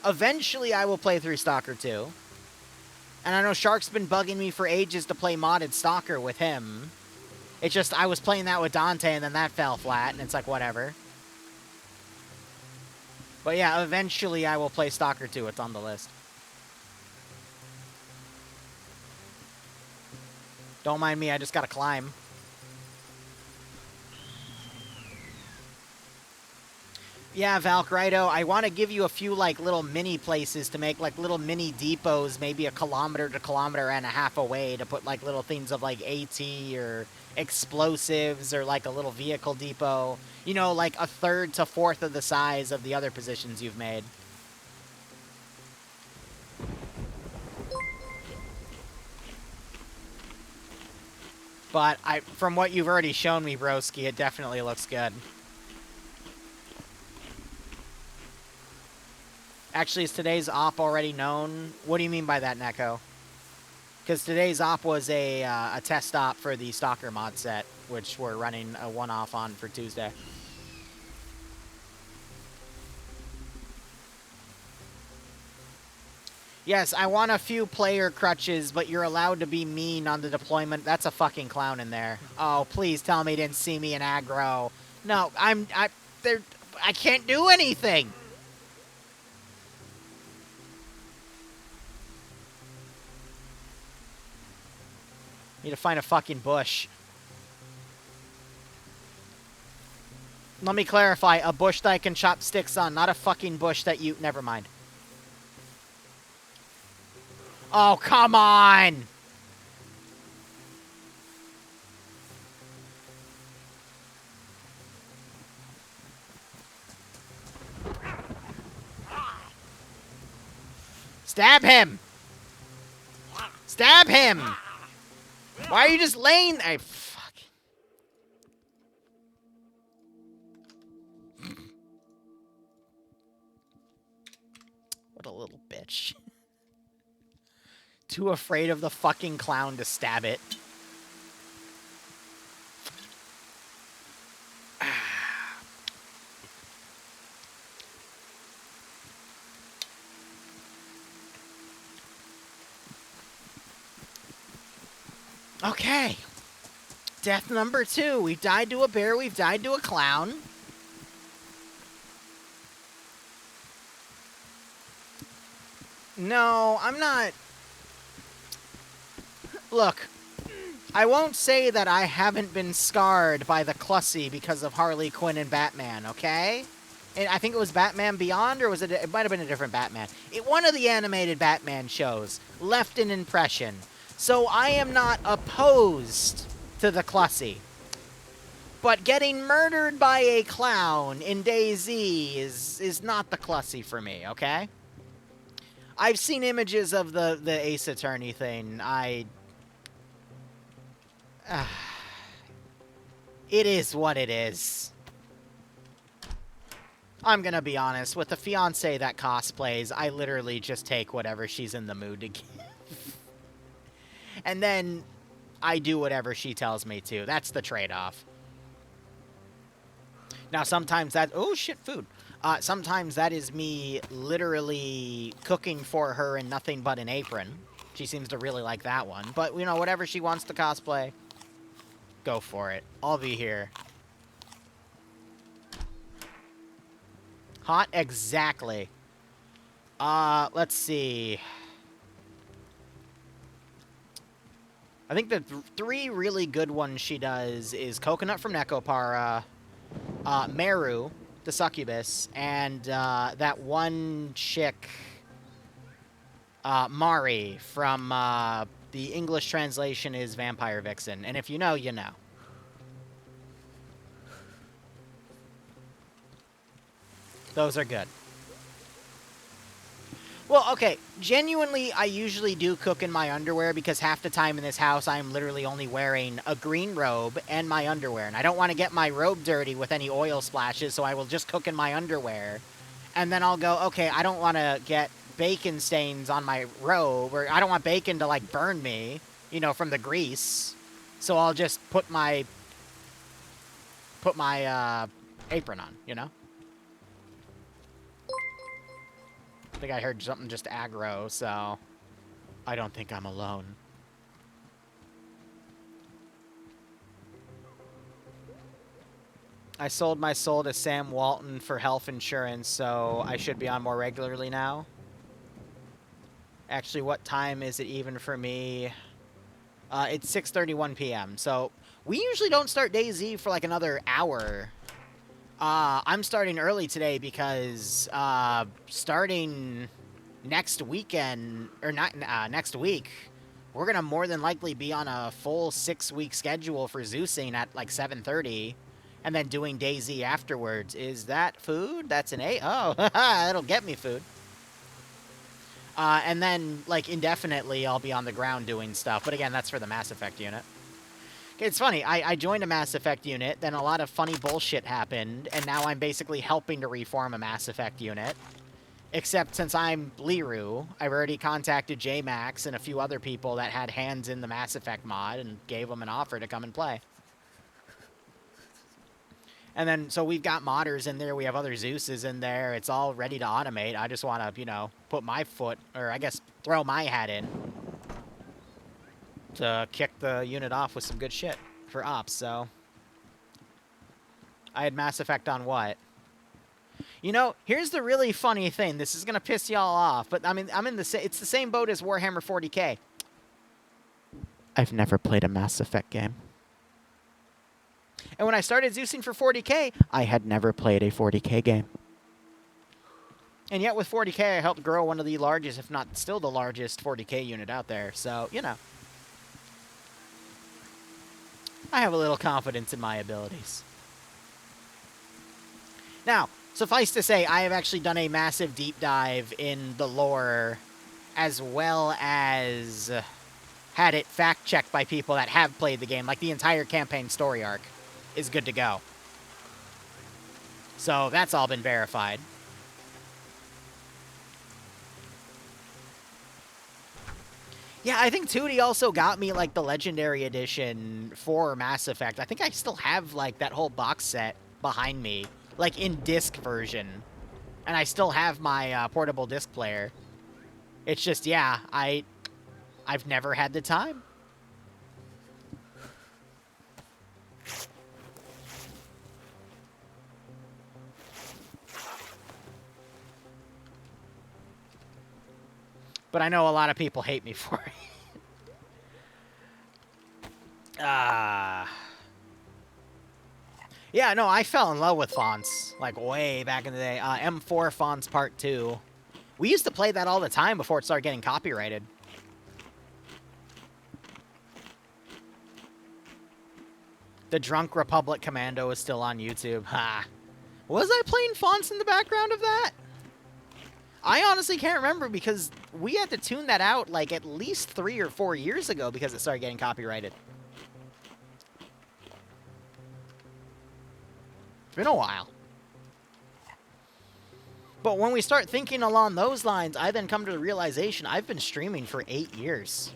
Eventually, I will play through Stalker 2. And I know Shark's been bugging me for ages to play modded Stalker with him. It's just, I was playing that with Dante, and then that fell flat, and it's like, whatever. But yeah, eventually I will play Stalker 2. It's on the list. Don't mind me, I just gotta climb. Yeah, Valkyrido, I want to give you a few, like, little mini places to make, like, little mini depots, maybe a kilometer to kilometer and a half away to put, like, little things of, like, AT or explosives or, like, a little vehicle depot. You know, like, a third to fourth of the size of the other positions you've made. But from what you've already shown me, broski, it definitely looks good. Actually, is today's op already known? What do you mean by that, Neko? Because today's op was a test op for the Stalker mod set, which we're running a one-off on for Tuesday. Yes, I want a few player crutches, but you're allowed to be mean on the deployment. That's a fucking clown in there. Oh, please tell me you didn't see me in aggro. No, I can't do anything. Need to find a fucking bush. Let me clarify, a bush that I can chop sticks on, not a fucking bush that you... Never mind. Oh, come on! Stab him! Stab him! Why are you just laying... fuck. What a little bitch. Too afraid of the fucking clown to stab it. Okay. Death number 2. We've died to a bear, we've died to a clown. No, I'm not... Look, I won't say that I haven't been scarred by the Clussy because of Harley Quinn and Batman, okay? And I think it was Batman Beyond, or was it... It might have been a different Batman. One of the animated Batman shows left an impression. So I am not opposed to the Clussy. But getting murdered by a clown in DayZ is not the Clussy for me, okay? I've seen images of the Ace Attorney thing. It is what it is. I'm gonna be honest, with the fiancé that cosplays, I literally just take whatever she's in the mood to give. And then I do whatever she tells me to. That's the trade-off. Now, sometimes that... Oh, shit, food. Sometimes that is me literally cooking for her in nothing but an apron. She seems to really like that one. But, you know, whatever she wants to cosplay, go for it. I'll be here. Hot? Exactly. Let's see. I think the 3 really good ones she does is Coconut from Nekopara, Meru, the Succubus, and that one chick, Mari, from the English translation is Vampire Vixen. And if you know, you know. Those are good. Well, okay, genuinely, I usually do cook in my underwear because half the time in this house, I'm literally only wearing a green robe and my underwear. And I don't want to get my robe dirty with any oil splashes, so I will just cook in my underwear. And then I'll go, okay, I don't want to get bacon stains on my robe, or I don't want bacon to, like, burn me, you know, from the grease. So I'll just put my apron on, you know? I think I heard something just aggro, so I don't think I'm alone. I sold my soul to Sam Walton for health insurance, so I should be on more regularly now. Actually, what time is it even for me? It's 6:31 p.m., so we usually don't start DayZ for like another hour. I'm starting early today because starting next weekend, or not next week, we're gonna more than likely be on a full 6-week schedule for Zeusing at like 7:30, and then doing DayZ afterwards. Is that food? That's an A. Oh, that'll get me food. And then like indefinitely, I'll be on the ground doing stuff. But again, that's for the Mass Effect unit. It's funny, I joined a Mass Effect unit, then a lot of funny bullshit happened, and now I'm basically helping to reform a Mass Effect unit. Except since I'm Liru, I've already contacted JMax and a few other people that had hands in the Mass Effect mod and gave them an offer to come and play. And then, so we've got modders in there, we have other Zeuses in there, it's all ready to automate. I just want to, you know, put my foot, or I guess throw my hat in to kick the unit off with some good shit for ops, so. I had Mass Effect on what? You know, here's the really funny thing. This is going to piss y'all off, but I mean, it's the same boat as Warhammer 40k. I've never played a Mass Effect game. And when I started Zeusing for 40k, I had never played a 40k game. And yet with 40k, I helped grow one of the largest, if not still the largest 40k unit out there. So, you know. I have a little confidence in my abilities. Now, suffice to say, I have actually done a massive deep dive in the lore, as well as had it fact-checked by people that have played the game. Like, the entire campaign story arc is good to go. So, that's all been verified. Yeah, I think Tootie also got me, like, the Legendary Edition for Mass Effect. I think I still have, like, that whole box set behind me. Like, in disc version. And I still have my portable disc player. It's just, yeah, I've never had the time. But I know a lot of people hate me for it. Yeah, no, I fell in love with fonts, like, way back in the day. M4 Fonts Part 2. We used to play that all the time before it started getting copyrighted. The Drunk Republic Commando is still on YouTube. Ha! Was I playing fonts in the background of that? I honestly can't remember because we had to tune that out, like, at least 3 or 4 years ago because it started getting copyrighted. It's been a while. But when we start thinking along those lines, I then come to the realization I've been streaming for 8 years.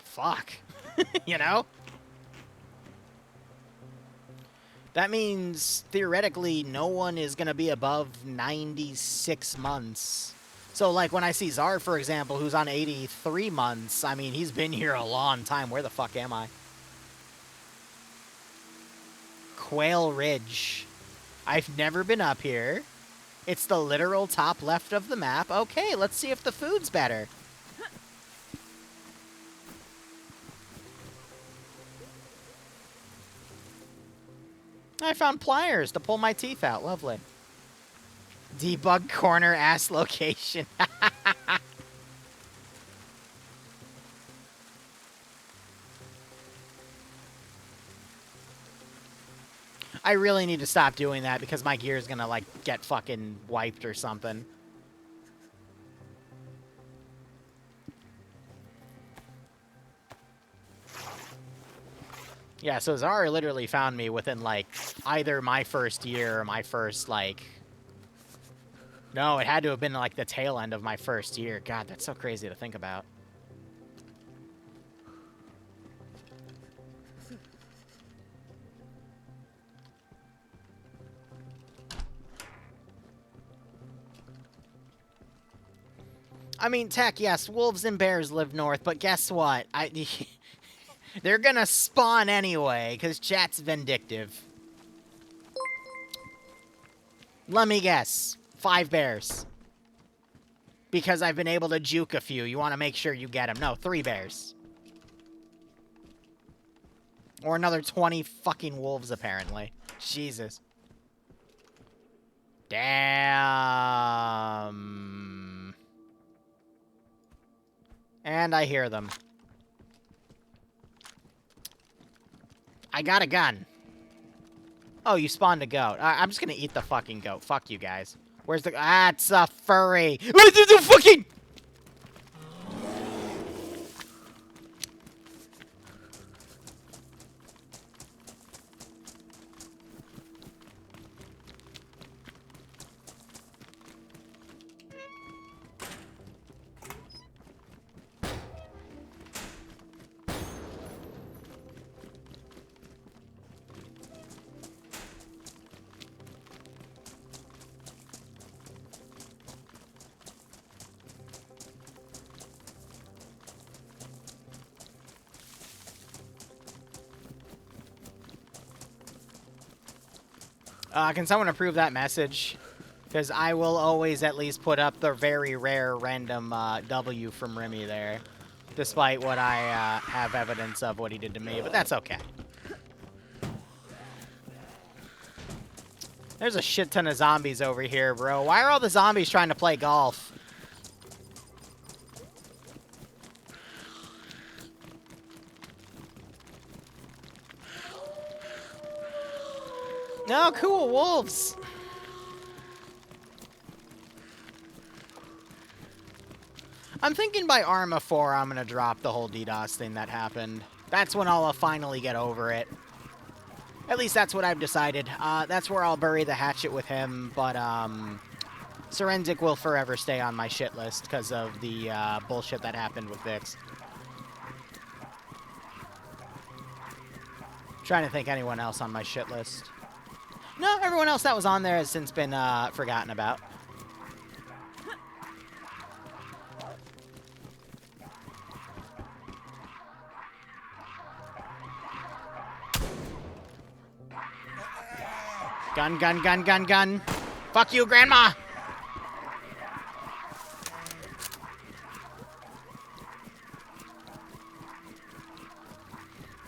Fuck. You know? That means, theoretically, no one is going to be above 96 months. So, like, when I see Czar, for example, who's on 83 months, I mean, he's been here a long time. Where the fuck am I? Quail Ridge. I've never been up here. It's the literal top left of the map. Okay, let's see if the food's better. I found pliers to pull my teeth out. Lovely. Debug corner ass location. I really need to stop doing that because my gear is gonna, like, get fucking wiped or something. Yeah, so Zara literally found me within, like, either my first year or my first, like... No, it had to have been, like, the tail end of my first year. God, that's so crazy to think about. I mean, Tech, yes, wolves and bears live north, but guess what? They're gonna spawn anyway, because chat's vindictive. Let me guess. 5 bears. Because I've been able to juke a few. You want to make sure you get them. No, 3 bears. Or another 20 fucking wolves, apparently. Jesus. Damn. And I hear them. I got a gun. Oh, you spawned a goat. I'm just gonna eat the fucking goat. Fuck you guys. Where's the... Ah, it's a furry. The fucking... Can someone approve that message? Because I will always at least put up the very rare random W from Remy there. Despite what I have evidence of what he did to me, but that's okay. There's a shit ton of zombies over here, bro. Why are all the zombies trying to play golf? No, cool, wolves. I'm thinking by Arma 4, I'm going to drop the whole DDoS thing that happened. That's when I'll finally get over it. At least that's what I've decided. That's where I'll bury the hatchet with him, but Forensic will forever stay on my shit list because of the bullshit that happened with Vix. Trying to think anyone else on my shit list. No, everyone else that was on there has since been forgotten about. Gun, gun, gun, gun, gun. Fuck you, Grandma!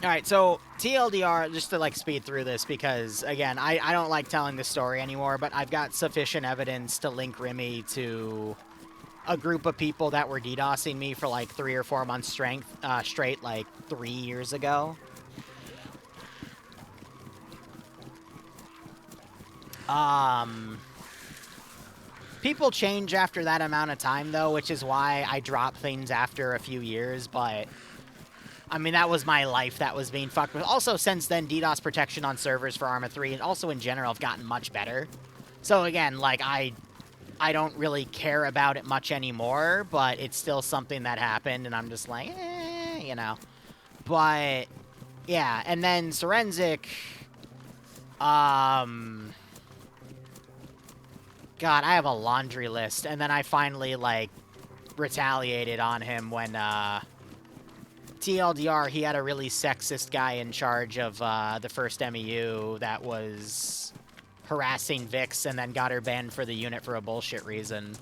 Alright, so TLDR, just to, like, speed through this, because, again, I don't like telling this story anymore, but I've got sufficient evidence to link Remy to a group of people that were DDoSing me for, like, 3 or 4 months straight, like, 3 years ago. People change after that amount of time, though, which is why I drop things after a few years, but... I mean, that was my life that was being fucked with. Also, since then, DDoS protection on servers for Arma 3, and also in general, have gotten much better. So again, like, I don't really care about it much anymore, but it's still something that happened, and I'm just like, you know. But, yeah, and then Forensic, God, I have a laundry list, and then I finally, like, retaliated on him when, TLDR, he had a really sexist guy in charge of the first MEU that was harassing Vix and then got her banned for the unit for a bullshit reason.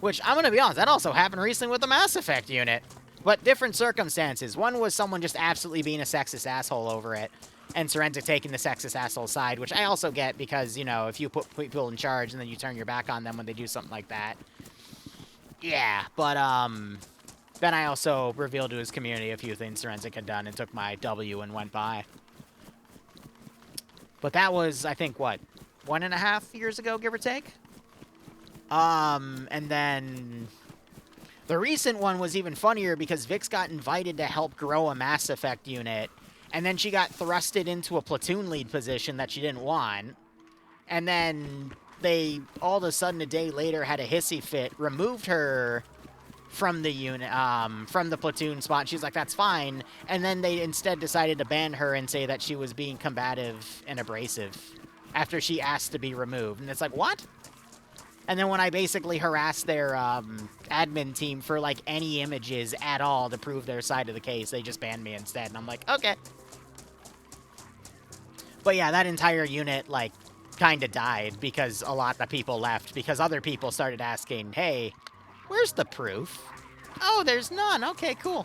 Which, I'm gonna be honest, that also happened recently with the Mass Effect unit. But different circumstances. One was someone just absolutely being a sexist asshole over it, and Forensic taking the sexist asshole side, which I also get because, you know, if you put people in charge and then you turn your back on them when they do something like that. Yeah, but, then I also revealed to his community a few things Forensic had done and took my W and went by. But that was, I think, what, 1.5 years ago, give or take? And then the recent one was even funnier because Vix got invited to help grow a Mass Effect unit, and then she got thrusted into a platoon lead position that she didn't want. And then they, all of a sudden, a day later, had a hissy fit, removed her from the unit, from the platoon spot. She's like, that's fine. And then they instead decided to ban her and say that she was being combative and abrasive after she asked to be removed. And it's like, what? And then when I basically harassed their admin team for, like, any images at all to prove their side of the case, they just banned me instead. And I'm like, okay. But yeah, that entire unit, like, kind of died because a lot of people left because other people started asking, hey, where's the proof? Oh, there's none. Okay, cool.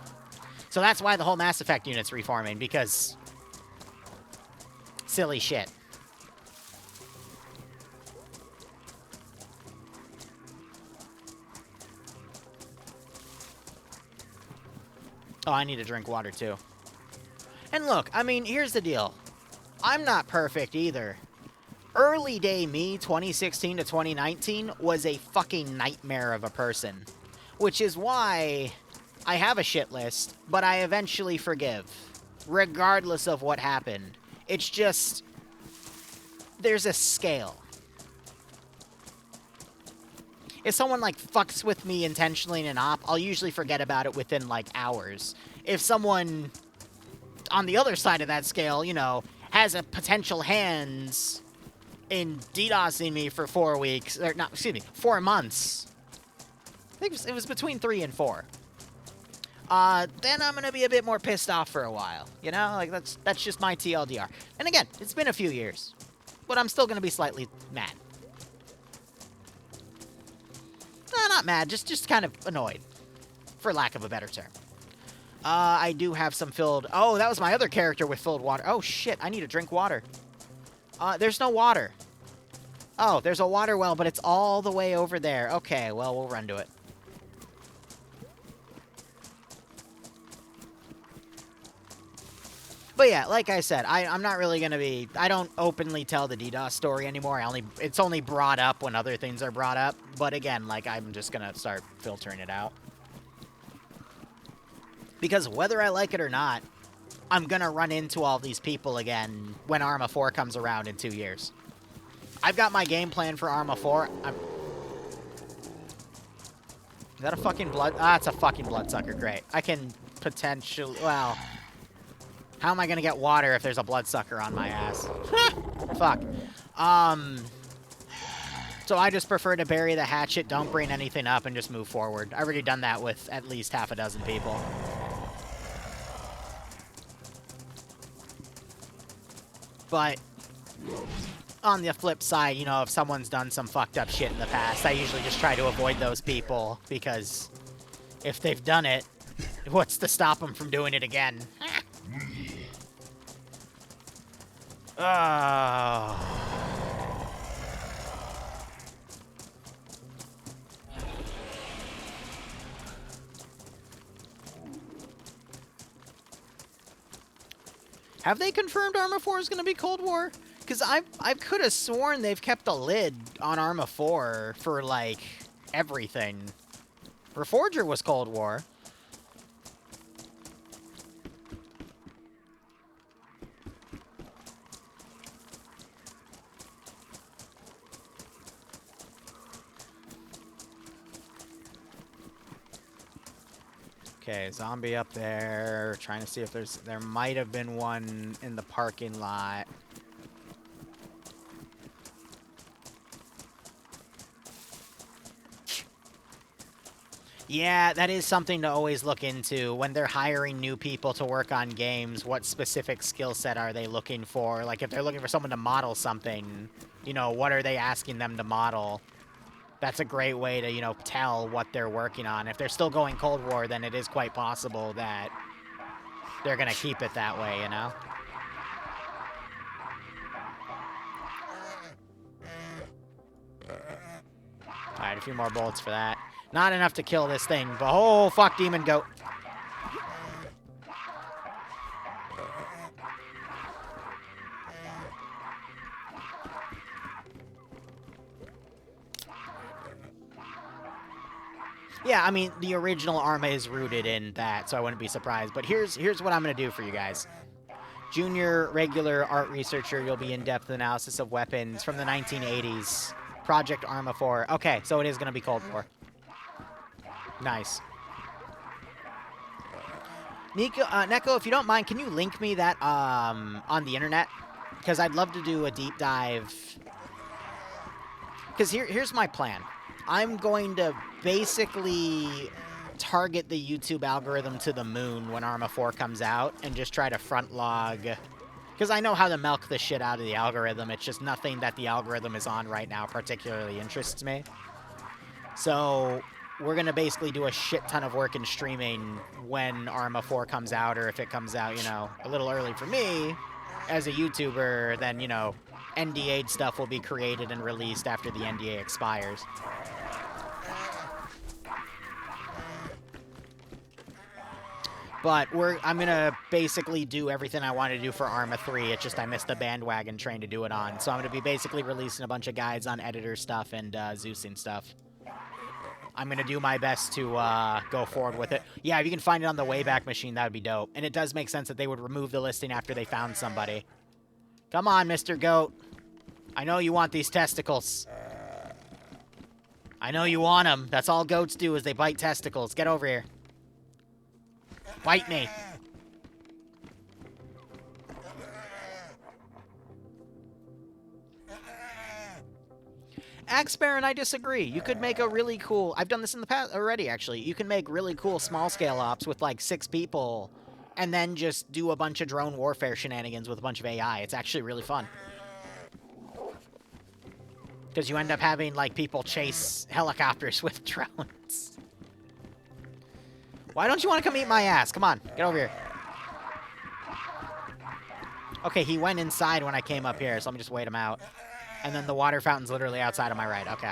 So that's why the whole Mass Effect unit's reforming, because silly shit. Oh, I need to drink water too. And look, I mean, here's the deal. I'm not perfect either. Early day me, 2016 to 2019, was a fucking nightmare of a person. Which is why I have a shit list, but I eventually forgive. Regardless of what happened. It's just, there's a scale. If someone, like, fucks with me intentionally in an op, I'll usually forget about it within, like, hours. If someone on the other side of that scale, you know, has a potential hands in DDoSing me for 4 weeks, or not, excuse me, 4 months. I think it was between 3 and 4. Then I'm gonna be a bit more pissed off for a while, you know? Like, that's just my TLDR. And again, it's been a few years, but I'm still gonna be slightly mad. No, not mad, just kind of annoyed, for lack of a better term. I do have some filled... Oh, that was my other character with filled water. Oh, shit, I need to drink water. There's no water. Oh, there's a water well, but it's all the way over there. Okay, well, we'll run to it. But yeah, like I said, I'm not really going to be... I don't openly tell the DDoS story anymore. It's only brought up when other things are brought up. But again, like, I'm just going to start filtering it out. Because whether I like it or not, I'm going to run into all these people again when Arma 4 comes around in 2 years. I've got my game plan for Arma 4. Is that a fucking blood... Ah, it's a fucking bloodsucker. Great. I can potentially... Well... How am I going to get water if there's a bloodsucker on my ass? Fuck. So I just prefer to bury the hatchet, don't bring anything up, and just move forward. I've already done that with at least half a dozen people. But on the flip side, you know, if someone's done some fucked up shit in the past, I usually just try to avoid those people, because if they've done it, what's to stop them from doing it again? Oh. Have they confirmed Arma 4 is going to be Cold War? Because I could have sworn they've kept a lid on Arma 4 for, like, everything. Reforger was Cold War. Okay, zombie up there. Trying to see if there might have been one in the parking lot. Yeah, that is something to always look into when they're hiring new people to work on games. What specific skill set are they looking for? Like, if they're looking for someone to model something, you know, what are they asking them to model? That's a great way to, you know, tell what they're working on. If they're still going Cold War, then it is quite possible that they're going to keep it that way, you know? Alright, a few more bullets for that. Not enough to kill this thing, but oh, fuck, demon goat. Yeah, I mean, the original Arma is rooted in that, so I wouldn't be surprised. But here's what I'm going to do for you guys. Junior regular art researcher, you'll be in-depth analysis of weapons from the 1980s. Project Arma 4. Okay, so it is going to be Cold War. Nice. Neko, if you don't mind, can you link me that on the internet? Because I'd love to do a deep dive. Because here's my plan. I'm going to basically target the YouTube algorithm to the moon when Arma 4 comes out and just try to front log. Because I know how to milk the shit out of the algorithm. It's just nothing that the algorithm is on right now particularly interests me. So we're going to basically do a shit ton of work in streaming when Arma 4 comes out, or if it comes out, you know, a little early for me as a YouTuber, then, you know, NDA stuff will be created and released after the NDA expires. But I'm going to basically do everything I want to do for Arma 3. It's just I missed the bandwagon train to do it on. So I'm going to be basically releasing a bunch of guides on editor stuff and Zeusing stuff. I'm going to do my best to go forward with it. Yeah, if you can find it on the Wayback Machine, that would be dope. And it does make sense that they would remove the listing after they found somebody. Come on, Mr. Goat. I know you want these testicles. I know you want them. That's all goats do is they bite testicles. Get over here. Bite me. Axe Baron, I disagree. You could make a really cool... I've done this in the past already, actually. You can make really cool small-scale ops with, like, 6 people, and then just do a bunch of drone warfare shenanigans with a bunch of AI. It's actually really fun. Because you end up having, like, people chase helicopters with drones. Why don't you want to come eat my ass? Come on, get over here. Okay, he went inside when I came up here, so let me just wait him out. And then the water fountain's literally outside of my right. Okay.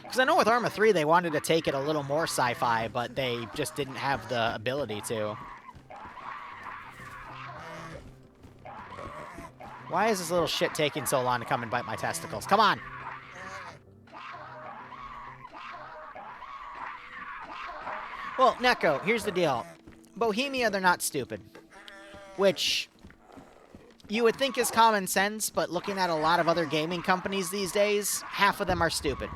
Because I know with Arma 3, they wanted to take it a little more sci-fi, but they just didn't have the ability to. Why is this little shit taking so long to come and bite my testicles? Come on! Well, Neko, here's the deal. Bohemia, they're not stupid. Which you would think is common sense, but looking at a lot of other gaming companies these days, half of them are stupid.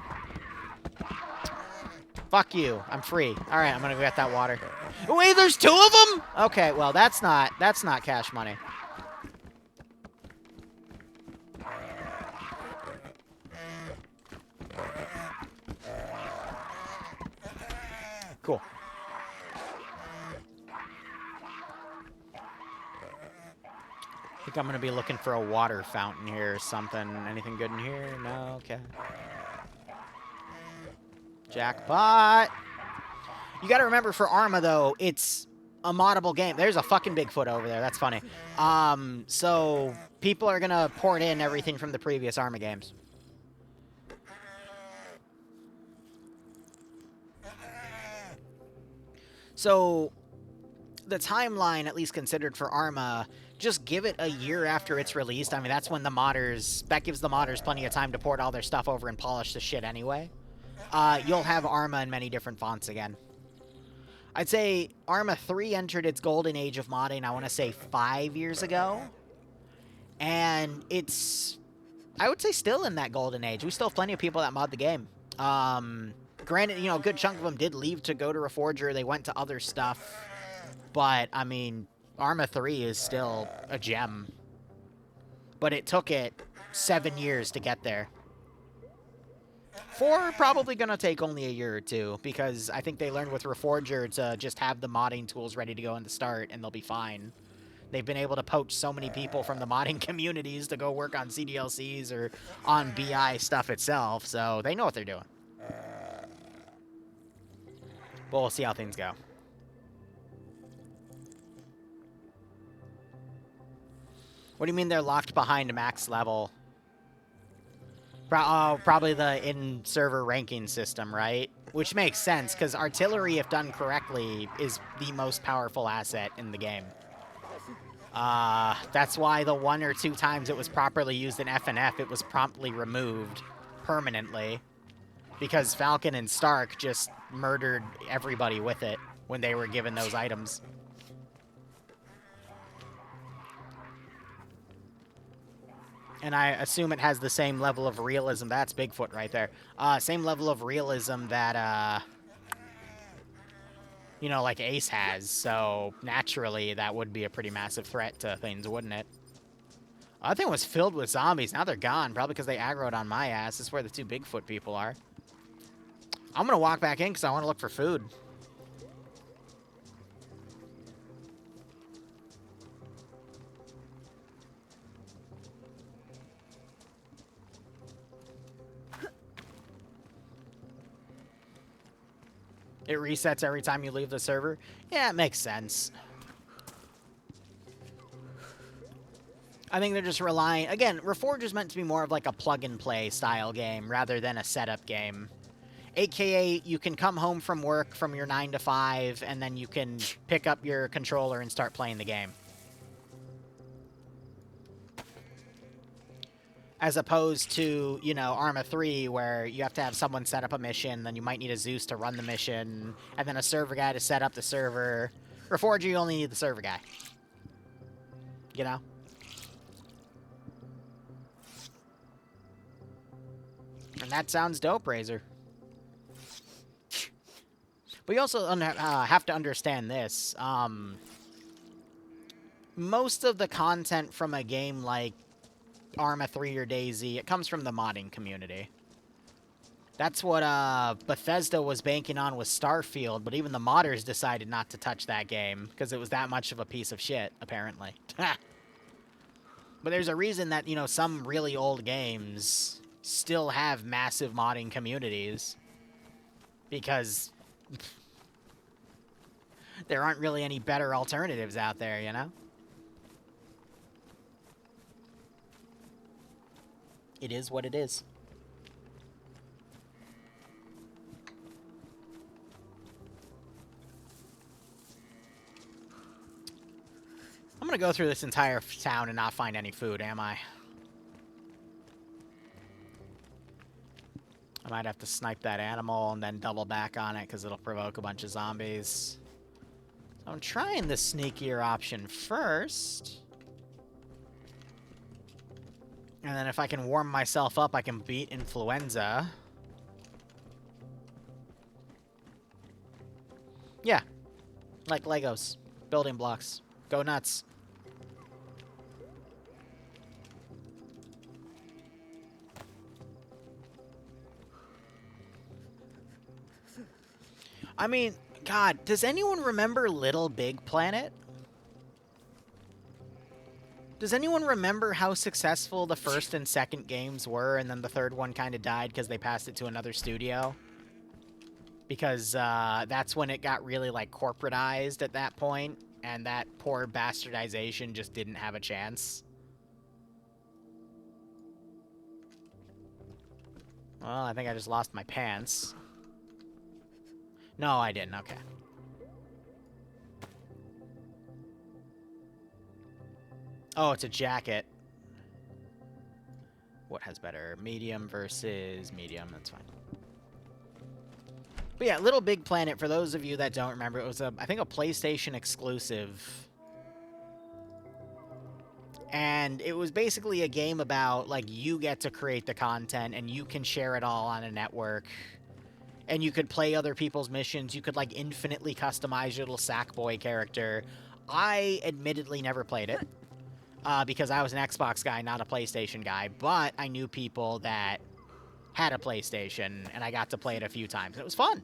Fuck you. I'm free. Alright, I'm gonna go get that water. Wait, there's 2 of them?! Okay, well, that's not cash money. Cool. I think I'm gonna be looking for a water fountain here or something. Anything good in here? No? Okay. Jackpot! You gotta remember for Arma, though, it's a moddable game. There's a fucking Bigfoot over there. That's funny. So people are gonna port in everything from the previous Arma games. So the timeline, at least considered for Arma, just give it a year after it's released. I mean, that's when the modders... That gives the modders plenty of time to port all their stuff over and polish the shit anyway. You'll have Arma in many different fonts again. I'd say Arma 3 entered its golden age of modding, I want to say 5 years ago. And it's... I would say still in that golden age. We still have plenty of people that mod the game. Granted, you know, a good chunk of them did leave to go to Reforger. They went to other stuff. But, I mean, Arma 3 is still a gem. But it took it 7 years to get there. 4 probably going to take only a year or 2, because I think they learned with Reforger to just have the modding tools ready to go in the start, and they'll be fine. They've been able to poach so many people from the modding communities to go work on CDLCs or on BI stuff itself, so they know what they're doing. But we'll see how things go. What do you mean they're locked behind max level? Probably the in-server ranking system, right? Which makes sense, because artillery, if done correctly, is the most powerful asset in the game. That's why the 1 or 2 times it was properly used in FNF, it was promptly removed permanently. Because Falcon and Stark just murdered everybody with it when they were given those items. And I assume it has the same level of realism. That's Bigfoot right there. Same level of realism that, you know, like Ace has. So, naturally, that would be a pretty massive threat to things, wouldn't it? I think it was filled with zombies. Now they're gone, probably because they aggroed on my ass. This is where the 2 Bigfoot people are. I'm going to walk back in because I want to look for food. It resets every time you leave the server? Yeah, it makes sense. I think they're just relying... Again, Reforged is meant to be more of like a plug-and-play style game rather than a setup game. AKA, you can come home from work from your 9 to 5, and then you can pick up your controller and start playing the game. As opposed to, you know, Arma 3, where you have to have someone set up a mission, then you might need a Zeus to run the mission, and then a server guy to set up the server. Reforged, you only need the server guy. You know? And that sounds dope, Razor. But you also have to understand this. Most of the content from a game like Arma 3 or DayZ, it comes from the modding community. That's what Bethesda was banking on with Starfield, but even the modders decided not to touch that game because it was that much of a piece of shit, apparently. But there's a reason that, you know, some really old games still have massive modding communities. Because there aren't really any better alternatives out there, you know? It is what it is. I'm gonna go through this entire town and not find any food, am I? I might have to snipe that animal and then double back on it because it'll provoke a bunch of zombies. So I'm trying the sneakier option first. And then if I can warm myself up, I can beat influenza. Yeah. Like Legos. Building blocks. Go nuts. I mean, God, does anyone remember Little Big Planet? Does anyone remember how successful the first and second games were, and then the third one kind of died because they passed it to another studio? Because that's when it got really, like, corporatized at that point, and that poor bastardization just didn't have a chance. Well, I think I just lost my pants. No, I didn't. Okay. Oh, it's a jacket. What has better? Medium versus medium. That's fine. But yeah, Little Big Planet, for those of you that don't remember, it was, I think, a PlayStation exclusive. And it was basically a game about, like, you get to create the content, and you can share it all on a network. And you could play other people's missions. You could, like, infinitely customize your little Sackboy character. I admittedly never played it. Because I was an Xbox guy, not a PlayStation guy. But I knew people that had a PlayStation, and I got to play it a few times. It was fun.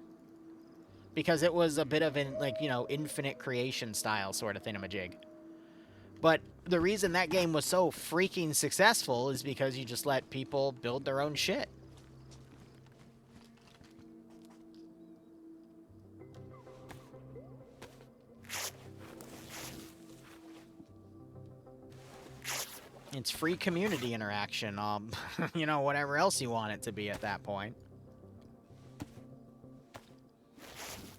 Because it was a bit of an, like, you know, infinite creation style sort of thingamajig. But the reason that game was so freaking successful is because you just let people build their own shit. It's free community interaction, you know, whatever else you want it to be at that point.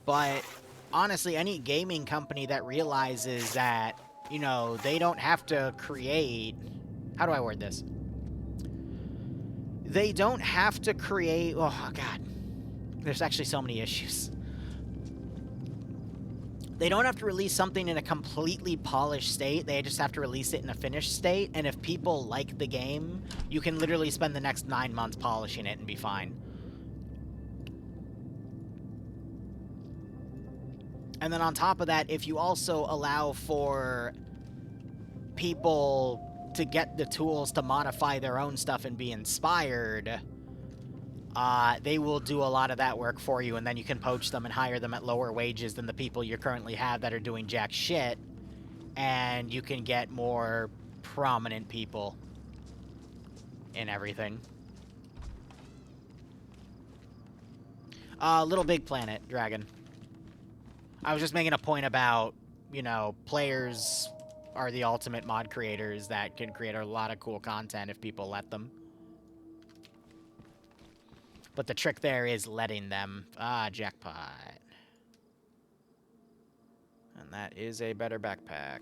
But honestly, any gaming company that realizes that you know, they don't have to create... How do I word this? They don't have to create... Oh, God. There's actually so many issues. They don't have to release something in a completely polished state. They just have to release it in a finished state. And if people like the game, you can literally spend the next 9 months polishing it and be fine. And then on top of that, if you also allow for people to get the tools to modify their own stuff and be inspired, they will do a lot of that work for you, and then you can poach them and hire them at lower wages than the people you currently have that are doing jack shit, and you can get more prominent people in everything. Little Big Planet, Dragon. I was just making a point about, you know, players are the ultimate mod creators that can create a lot of cool content if people let them. But the trick there is letting them. Ah, jackpot. And that is a better backpack.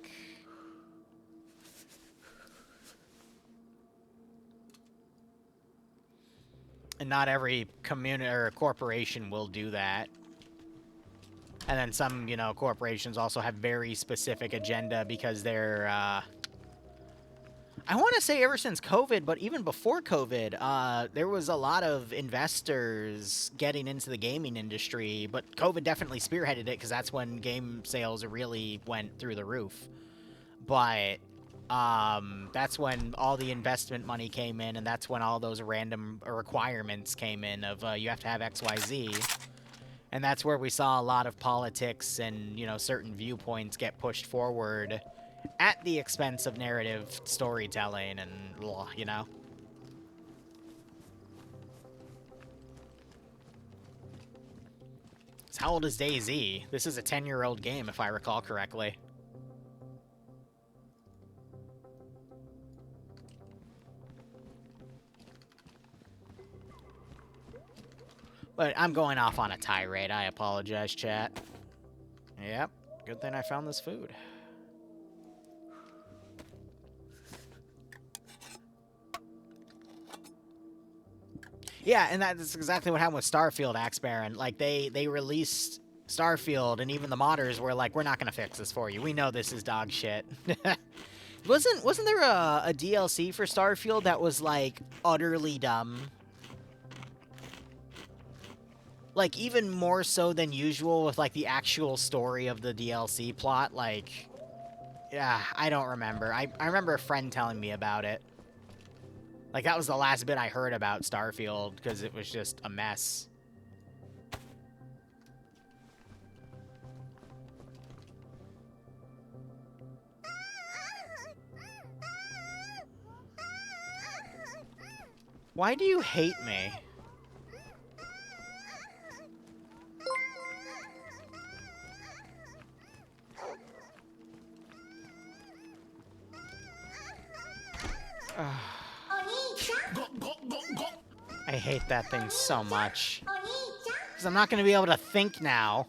And not every community or corporation will do that. And then some, you know, corporations also have very specific agenda because they're, I want to say ever since COVID, but even before COVID, there was a lot of investors getting into the gaming industry, but COVID definitely spearheaded it because that's when game sales really went through the roof. But that's when all the investment money came in, and that's when all those random requirements came in of you have to have XYZ. And that's where we saw a lot of politics and, you know, certain viewpoints get pushed forward at the expense of narrative storytelling and, you know. So how old is DayZ? This is a 10-year-old game, if I recall correctly. But I'm going off on a tirade. I apologize, chat. Yep. Good thing I found this food. Yeah, and that's exactly what happened with Starfield, Axe Baron. Like, they released Starfield, and even the modders were like, we're not going to fix this for you. We know this is dog shit. Wasn't there a DLC for Starfield that was, like, utterly dumb? Like, even more so than usual with, like, the actual story of the DLC plot. Like, yeah, I don't remember. I remember a friend telling me about it. Like, that was the last bit I heard about Starfield, because it was just a mess. Why do you hate me? I hate that thing so much. Because I'm not going to be able to think now.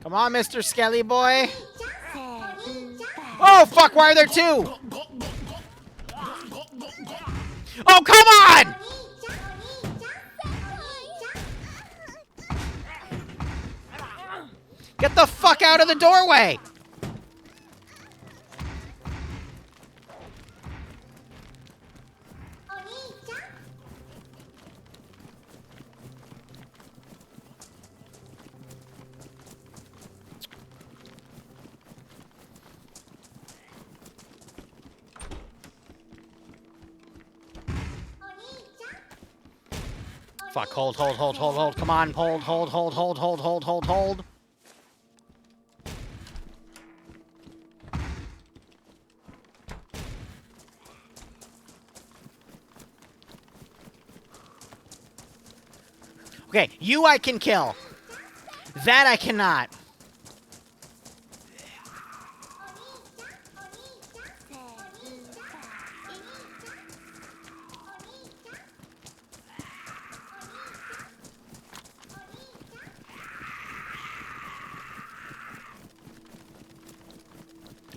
Come on, Mr. Skelly boy. Oh, fuck, why are there two? Oh, come on! Get the fuck out of the doorway! Fuck, hold. Come on, hold. Okay, you I can kill. That I cannot.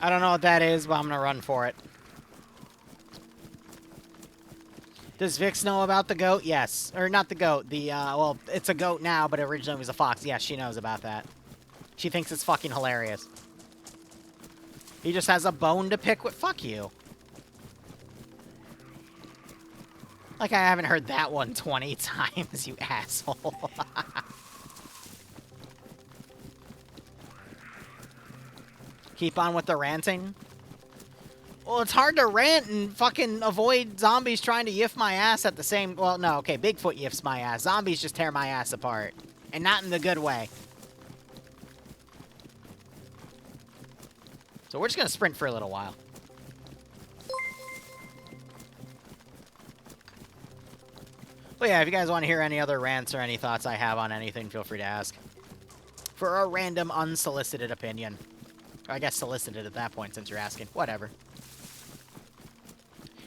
I don't know what that is, but I'm gonna run for it. Does Vix know about the goat? Yes. Or not the goat, the, well, it's a goat now, but originally it was a fox. Yes, she knows about that. She thinks it's fucking hilarious. He just has a bone to pick with. Fuck you. Like I haven't heard that one 20 times, you asshole. Keep on with the ranting. Well, it's hard to rant and fucking avoid zombies trying to yiff my ass at the same... Well, no, okay, Bigfoot yiffs my ass. Zombies just tear my ass apart. And not in the good way. So we're just gonna sprint for a little while. But yeah, if you guys want to hear any other rants or any thoughts I have on anything, feel free to ask. For a random, unsolicited opinion. Or I guess solicited at that point, since you're asking. Whatever.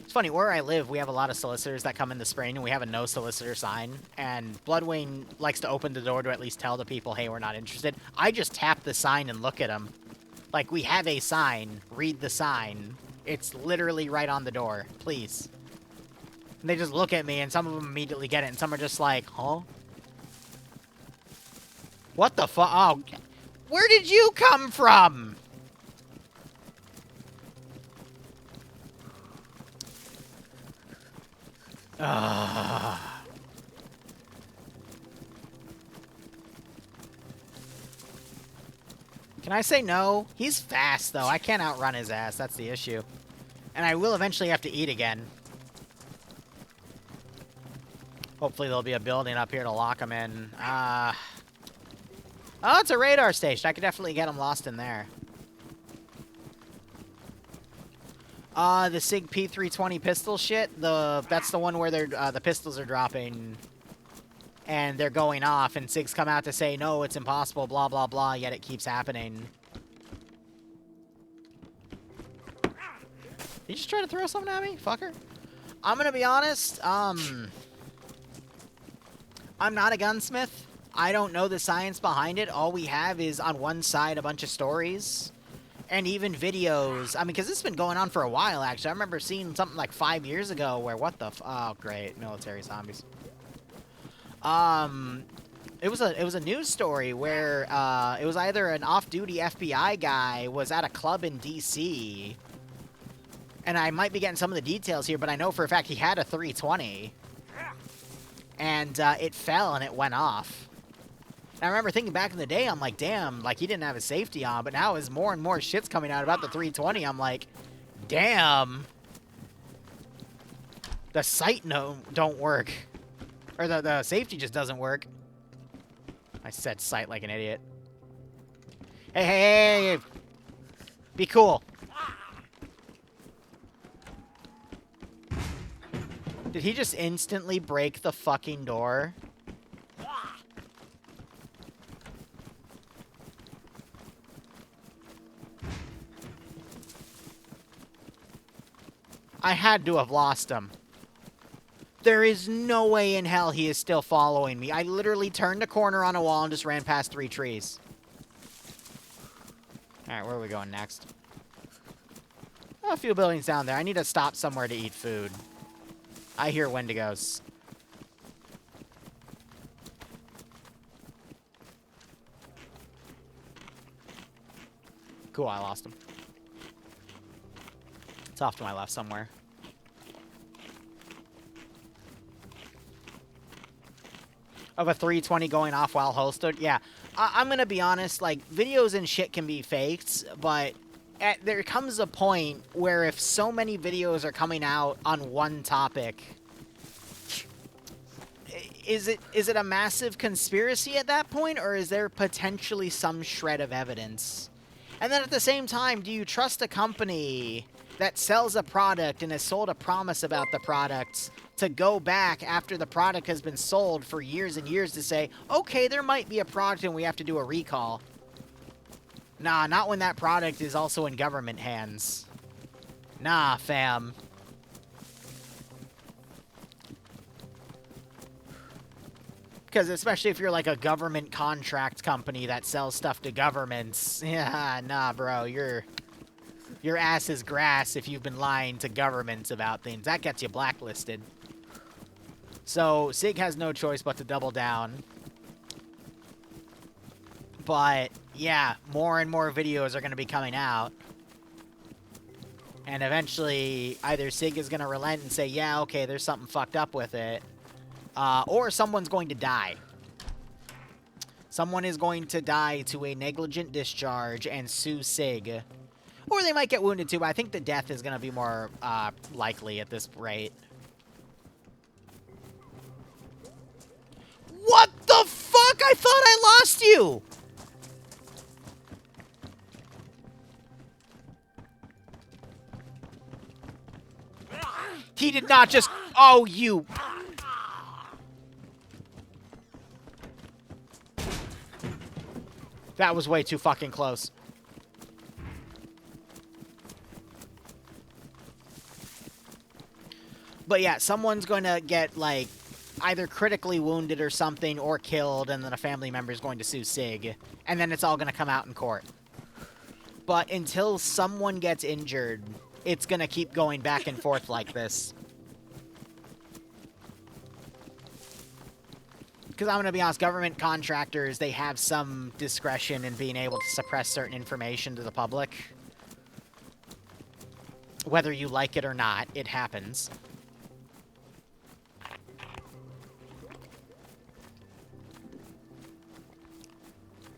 It's funny, where I live, we have a lot of solicitors that come in the spring, and we have a no solicitor sign. And Bloodwayne likes to open the door to at least tell the people, hey, we're not interested. I just tap the sign and look at them. Like, we have a sign. Read the sign. It's literally right on the door. Please. And they just look at me, and some of them immediately get it, and some are just like, huh? What the fuck? Oh, where did you come from? Can I say no? He's fast, though. I can't outrun his ass. That's the issue. And I will eventually have to eat again. Hopefully there'll be a building up here to lock him in. Oh, it's a radar station. I could definitely get him lost in there. The SIG P320 pistol shit. That's the one where the pistols are dropping. And they're going off, and SIGs come out to say, no, it's impossible, blah, blah, blah, yet it keeps happening. Did you just try to throw something at me, fucker? I'm gonna be honest, I'm not a gunsmith. I don't know the science behind it. All we have is, on one side, a bunch of stories. And even videos. I mean, because this has been going on for a while, actually. I remember seeing something like 5 years ago where, what the oh, great, military zombies. It was a news story where, it was either an off-duty FBI guy was at a club in D.C., and I might be getting some of the details here, but I know for a fact he had a 320, and, it fell and it went off. And I remember thinking back in the day, I'm like, damn, like, he didn't have his safety on, but now as more and more shit's coming out about the 320, I'm like, damn. The sight don't work. Or the safety just doesn't work. I said sight like an idiot. Hey, hey, hey, hey. Be cool. Did he just instantly break the fucking door? I had to have lost him. There is no way in hell he is still following me. I literally turned a corner on a wall and just ran past 3 trees. Alright, where are we going next? Oh, a few buildings down there. I need to stop somewhere to eat food. I hear Wendigos. Cool, I lost him. It's off to my left somewhere. Of a 320 going off while holstered? Yeah. I'm going to be honest, like, videos and shit can be faked, but there comes a point where if so many videos are coming out on one topic, is it a massive conspiracy at that point, or is there potentially some shred of evidence? And then at the same time, do you trust a company that sells a product and has sold a promise about the product to go back after the product has been sold for years and years to say, okay, there might be a product and we have to do a recall. Nah, not when that product is also in government hands. Nah, fam. Because especially if you're like a government contract company that sells stuff to governments, yeah, nah, bro, your ass is grass if you've been lying to governments about things. That gets you blacklisted. So SIG has no choice but to double down. But yeah, more and more videos are going to be coming out. And eventually, either SIG is going to relent and say, yeah, okay, there's something fucked up with it. Or someone's going to die. Someone is going to die to a negligent discharge and sue SIG. Or they might get wounded too, but I think the death is going to be more likely at this rate. What the fuck? I thought I lost you! He did not just... Oh, you... That was way too fucking close. But yeah, someone's going to get, like, either critically wounded or something, or killed, and then a family member is going to sue SIG. And then it's all going to come out in court. But until someone gets injured, it's going to keep going back and forth like this. Because I'm going to be honest, government contractors, they have some discretion in being able to suppress certain information to the public. Whether you like it or not, it happens.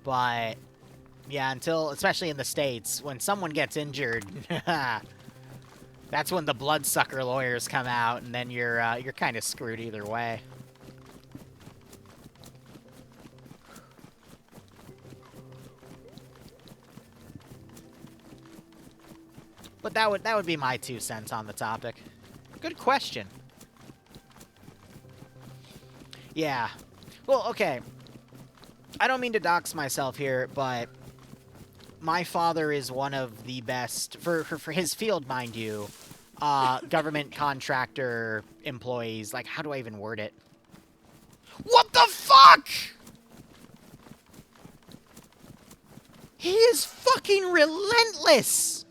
But, yeah, until, especially in the States, when someone gets injured, that's when the bloodsucker lawyers come out, and then you're kind of screwed either way. But that would be my 2 cents on the topic. Good question. Yeah. Well, okay. I don't mean to dox myself here, but my father is one of the best, for his field, mind you, government contractor employees. Like, how do I even word it? What the fuck?! He is fucking relentless!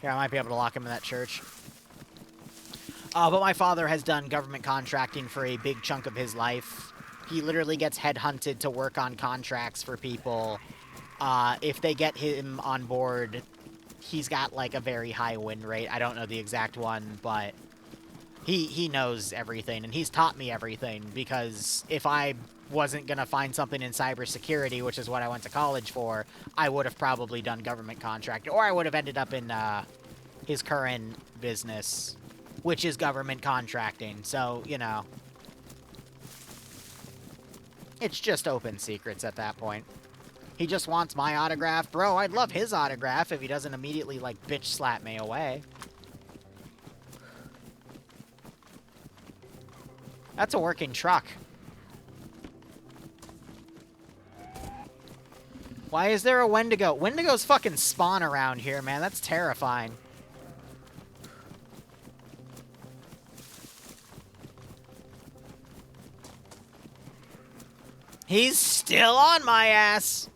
Here, I might be able to lock him in that church. But my father has done government contracting for a big chunk of his life. He literally gets headhunted to work on contracts for people. If they get him on board, he's got, like, a very high win rate. I don't know the exact one, but he knows everything, and he's taught me everything, because if I wasn't going to find something in cybersecurity, which is what I went to college for, I would have probably done government contracting, or I would have ended up in his current business, which is government contracting. So, you know, it's just open secrets at that point. He just wants my autograph. Bro, I'd love his autograph if he doesn't immediately, like, bitch slap me away. That's a working truck. Why is there a Wendigo? Wendigos fucking spawn around here, man. That's terrifying. He's still on my ass.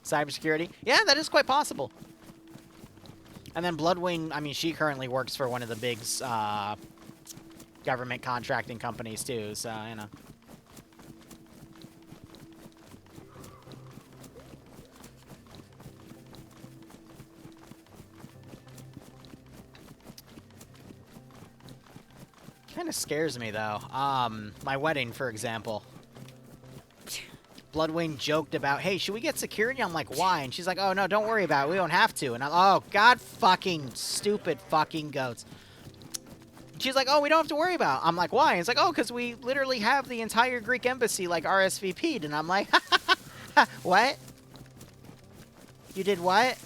Cybersecurity? Yeah, that is quite possible. And then Bloodwing, I mean, she currently works for one of the big government contracting companies too, so, you know. Kind of scares me, though. My wedding, for example. Bloodwing joked about, hey, should we get security? I'm like, why? And she's like, oh, no, don't worry about it. We don't have to. And I'm, oh, God fucking stupid fucking goats. She's like, oh, we don't have to worry about it. I'm like, why? And it's like, oh, because we literally have the entire Greek embassy, like, RSVP'd. And I'm like, what? You did what?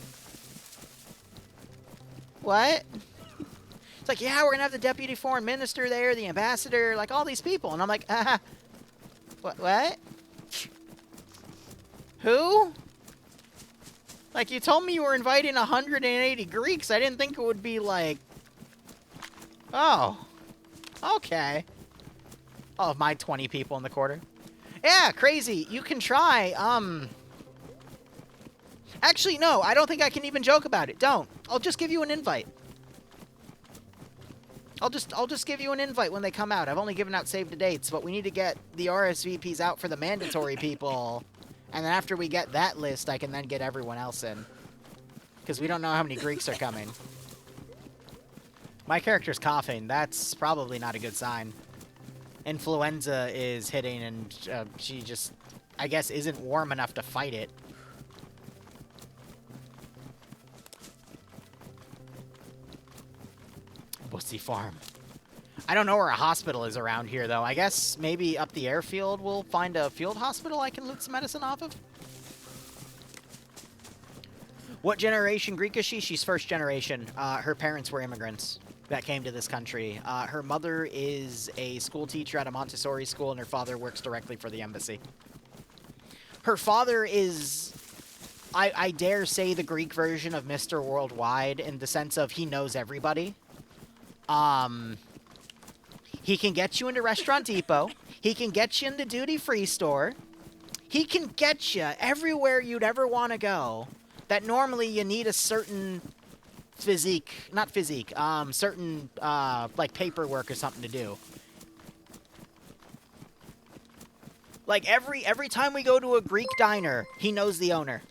What? It's like, yeah, we're going to have the deputy foreign minister there, the ambassador, like, all these people. And I'm like, what? Who? Like, you told me you were inviting 180 Greeks. I didn't think it would be like... Oh. Okay. Oh, my 20 people in the quarter. Yeah, crazy. You can try. Actually, no. I don't think I can even joke about it. Don't. I'll just give you an invite. I'll just give you an invite when they come out. I've only given out save the dates, but we need to get the RSVPs out for the mandatory people. And then after we get that list, I can then get everyone else in. Because we don't know how many Greeks are coming. My character's coughing. That's probably not a good sign. Influenza is hitting, and she just, I guess, isn't warm enough to fight it. Bussy Farm. I don't know where a hospital is around here, though. I guess maybe up the airfield we'll find a field hospital I can loot some medicine off of. What generation Greek is she? She's first generation. Her parents were immigrants that came to this country. Her mother is a school teacher at a Montessori school, and her father works directly for the embassy. Her father is, I dare say, the Greek version of Mr. Worldwide in the sense of he knows everybody. He can get you into Restaurant Depot. He can get you in the duty-free store. He can get you everywhere you'd ever want to go. That normally you need a certain physique, not physique, certain, like paperwork or something to do. Like every time we go to a Greek diner, he knows the owner.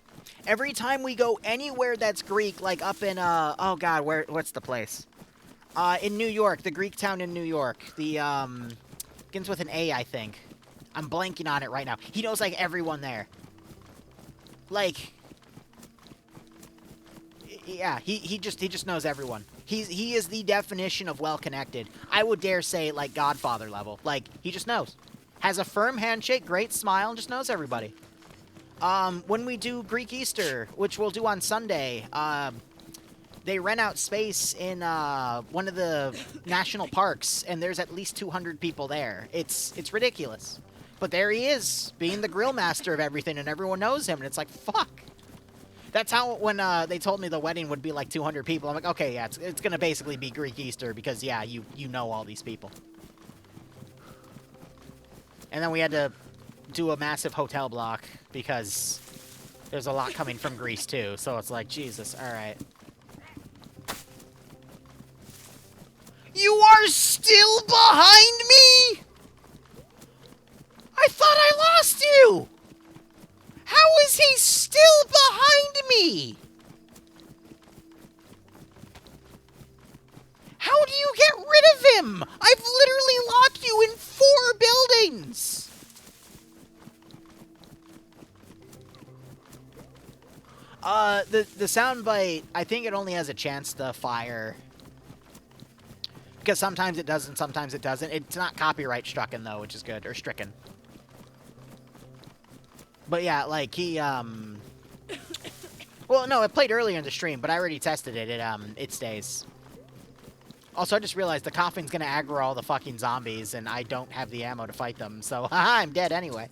Every time we go anywhere that's Greek, like up in, oh God, what's the place? In New York, the Greek town in New York. The, begins with an A, I think. I'm blanking on it right now. He knows, like, everyone there. Like, yeah, he just knows everyone. He is the definition of well-connected. I would dare say, like, Godfather level. Like, he just knows. Has a firm handshake, great smile, and just knows everybody. When we do Greek Easter, which we'll do on Sunday, they rent out space in one of the national parks, and there's at least 200 people there. It's ridiculous. But there he is, being the grill master of everything, and everyone knows him, and it's like, fuck. That's how, when they told me the wedding would be like 200 people, I'm like, okay, yeah, it's going to basically be Greek Easter, because, yeah, you know all these people. And then we had to do a massive hotel block, because there's a lot coming from Greece, too. So it's like, Jesus, all right. You are still behind me? I thought I lost you! How is he still behind me? How do you get rid of him? I've literally locked you in 4 buildings! The soundbite, I think it only has a chance to fire. Because sometimes it does and sometimes it doesn't. It's not copyright stricken, though, which is good. Or stricken. But yeah, like, he, well, no, it played earlier in the stream, but I already tested it. It stays. Also, I just realized the coughing's gonna aggro all the fucking zombies, and I don't have the ammo to fight them, so, haha, I'm dead anyway.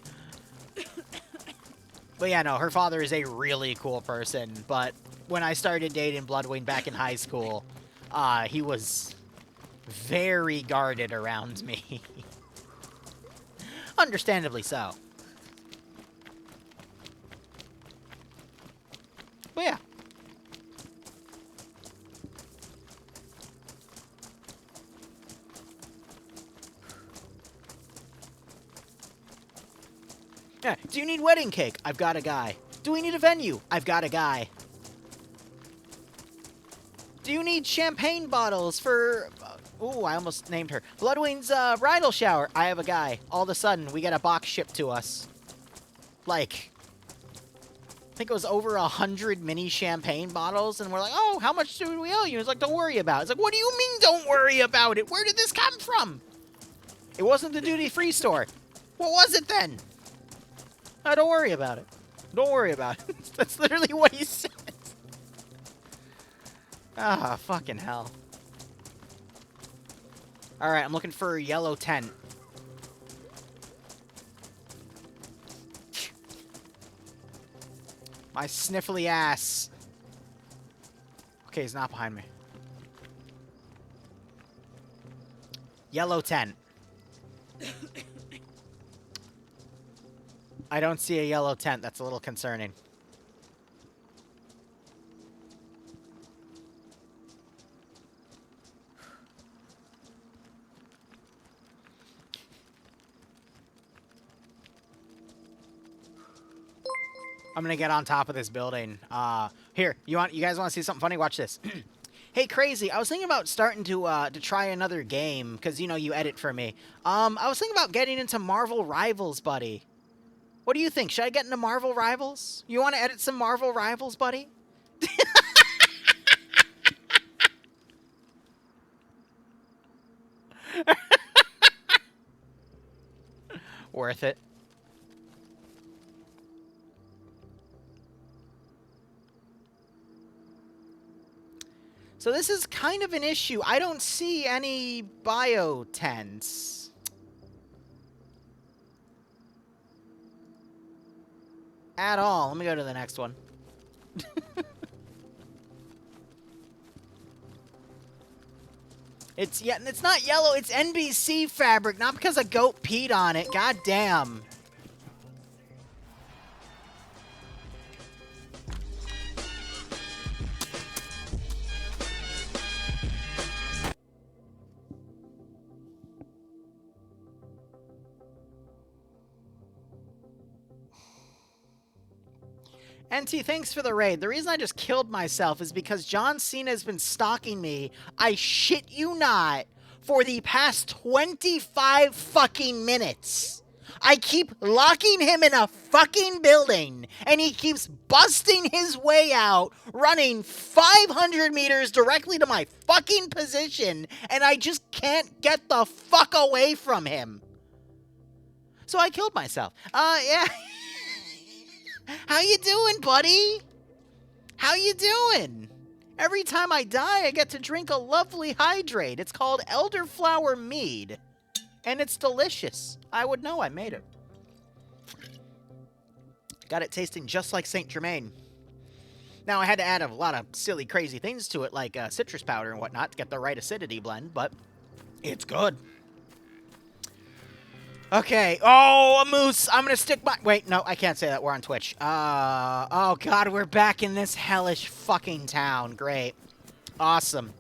But yeah, no, her father is a really cool person, but when I started dating Bloodwing back in high school, he was very guarded around me. Understandably so. But yeah. Yeah. Do you need wedding cake? I've got a guy. Do we need a venue? I've got a guy. Do you need champagne bottles for... ooh, I almost named her. Bloodwing's bridal shower. I have a guy. All of a sudden, we get a box shipped to us. like, I think it was over 100 mini champagne bottles, and we're like, oh, how much do we owe you? It's like, don't worry about it. It's like, what do you mean don't worry about it? Where did this come from? It wasn't the duty-free store. What was it then? Oh, don't worry about it. Don't worry about it. That's literally what he said. Ah, fucking hell. Alright, I'm looking for a yellow tent. My sniffly ass. Okay, he's not behind me. Yellow tent. I don't see a yellow tent. That's a little concerning. I'm gonna get on top of this building. Here, you guys want to see something funny? Watch this. Hey, Crazy, I was thinking about starting to try another game, because, you know, you edit for me. I was thinking about getting into Marvel Rivals, buddy. What do you think? Should I get into Marvel Rivals? You want to edit some Marvel Rivals, buddy? Worth it. So this is kind of an issue. I don't see any bio tents. At all. Let me go to the next one. It's not yellow, it's NBC fabric, not because a goat peed on it. God damn. NT, thanks for the raid. The reason I just killed myself is because John Cena has been stalking me, I shit you not, for the past 25 fucking minutes. I keep locking him in a fucking building, and he keeps busting his way out, running 500 meters directly to my fucking position, and I just can't get the fuck away from him. So I killed myself. Yeah. How you doing, buddy? How you doing? Every time I die, I get to drink a lovely hydrate. It's called elderflower mead, and it's delicious. I would know I made it. Got it tasting just like Saint Germain. Now, I had to add a lot of silly, crazy things to it, like citrus powder and whatnot, to get the right acidity blend, but it's good. Okay. Oh, a moose. I'm going to stick my... Wait, no, I can't say that. We're on Twitch. Oh, God, we're back in this hellish fucking town. Great. Awesome.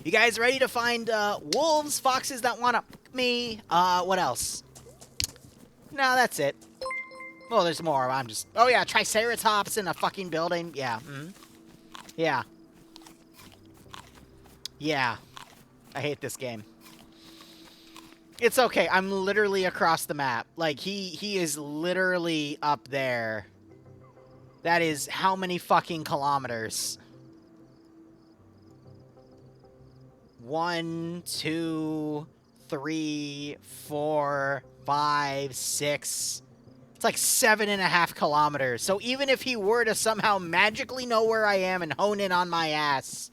You guys ready to find wolves, foxes that want to me? What else? No, that's it. Well, there's more. I'm just... Oh, yeah, triceratops in a fucking building. Yeah. Mm-hmm. Yeah. Yeah. I hate this game. It's okay. I'm literally across the map. Like, he is literally up there. That is how many fucking kilometers? 1, 2, 3, 4, 5, 6. It's like 7.5 kilometers. So even if he were to somehow magically know where I am and hone in on my ass,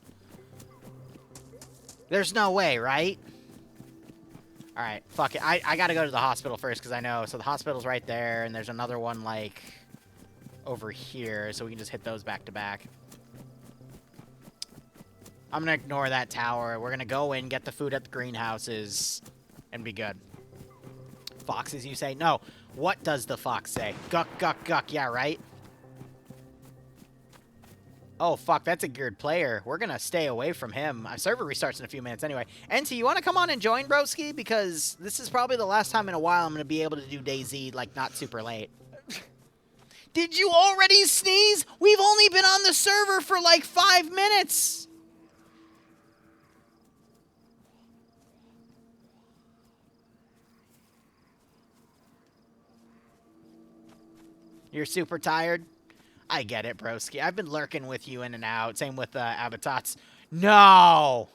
there's no way, right? Alright, fuck it. I gotta go to the hospital first, because I know. So the hospital's right there, and there's another one, like, over here, so we can just hit those back to back. I'm gonna ignore that tower. We're gonna go in, get the food at the greenhouses, and be good. Foxes, you say? No. What does the fox say? Guck, guck, guck. Yeah, right? Oh, fuck, that's a geared player. We're gonna stay away from him. Our server restarts in a few minutes anyway. NT, you wanna come on and join, broski? Because this is probably the last time in a while I'm gonna be able to do DayZ, like, not super late. Did you already sneeze? We've only been on the server for, like, 5 minutes! You're super tired? I get it, broski. I've been lurking with you in and out. Same with Abatats. No!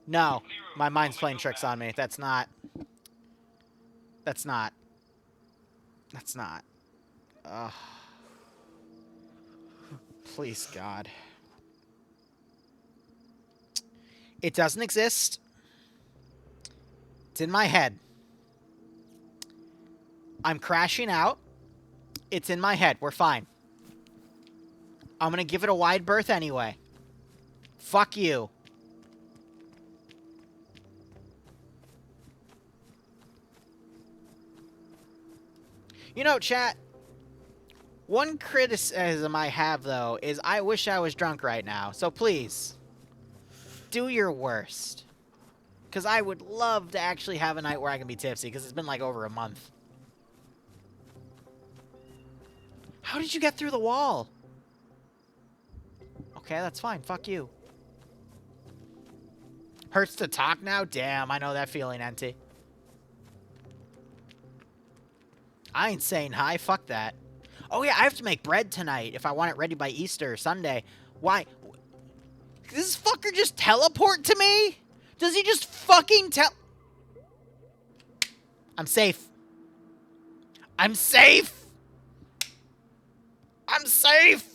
No. My mind's playing tricks on me. That's not. That's not. That's not. Ugh. Please, God. It doesn't exist. It's in my head. I'm crashing out. It's in my head. We're fine. I'm gonna give it a wide berth anyway. Fuck you. You know, chat, one criticism I have, though, is I wish I was drunk right now. So please, do your worst. Because I would love to actually have a night where I can be tipsy, because it's been like over a month. How did you get through the wall? Okay, that's fine. Fuck you. Hurts to talk now? Damn, I know that feeling, Enti. I ain't saying hi. Fuck that. Oh, yeah, I have to make bread tonight if I want it ready by Easter Sunday. Why? Does this fucker just teleport to me? Does he just fucking I'm safe. I'm safe! I'm safe!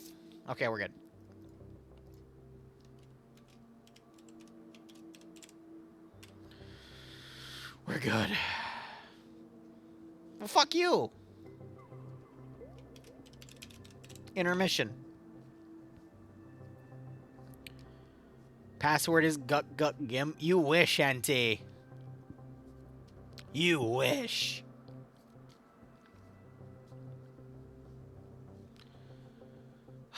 Okay, we're good. We're good. Well, fuck you. Intermission. Password is gim. You wish, NT. You wish.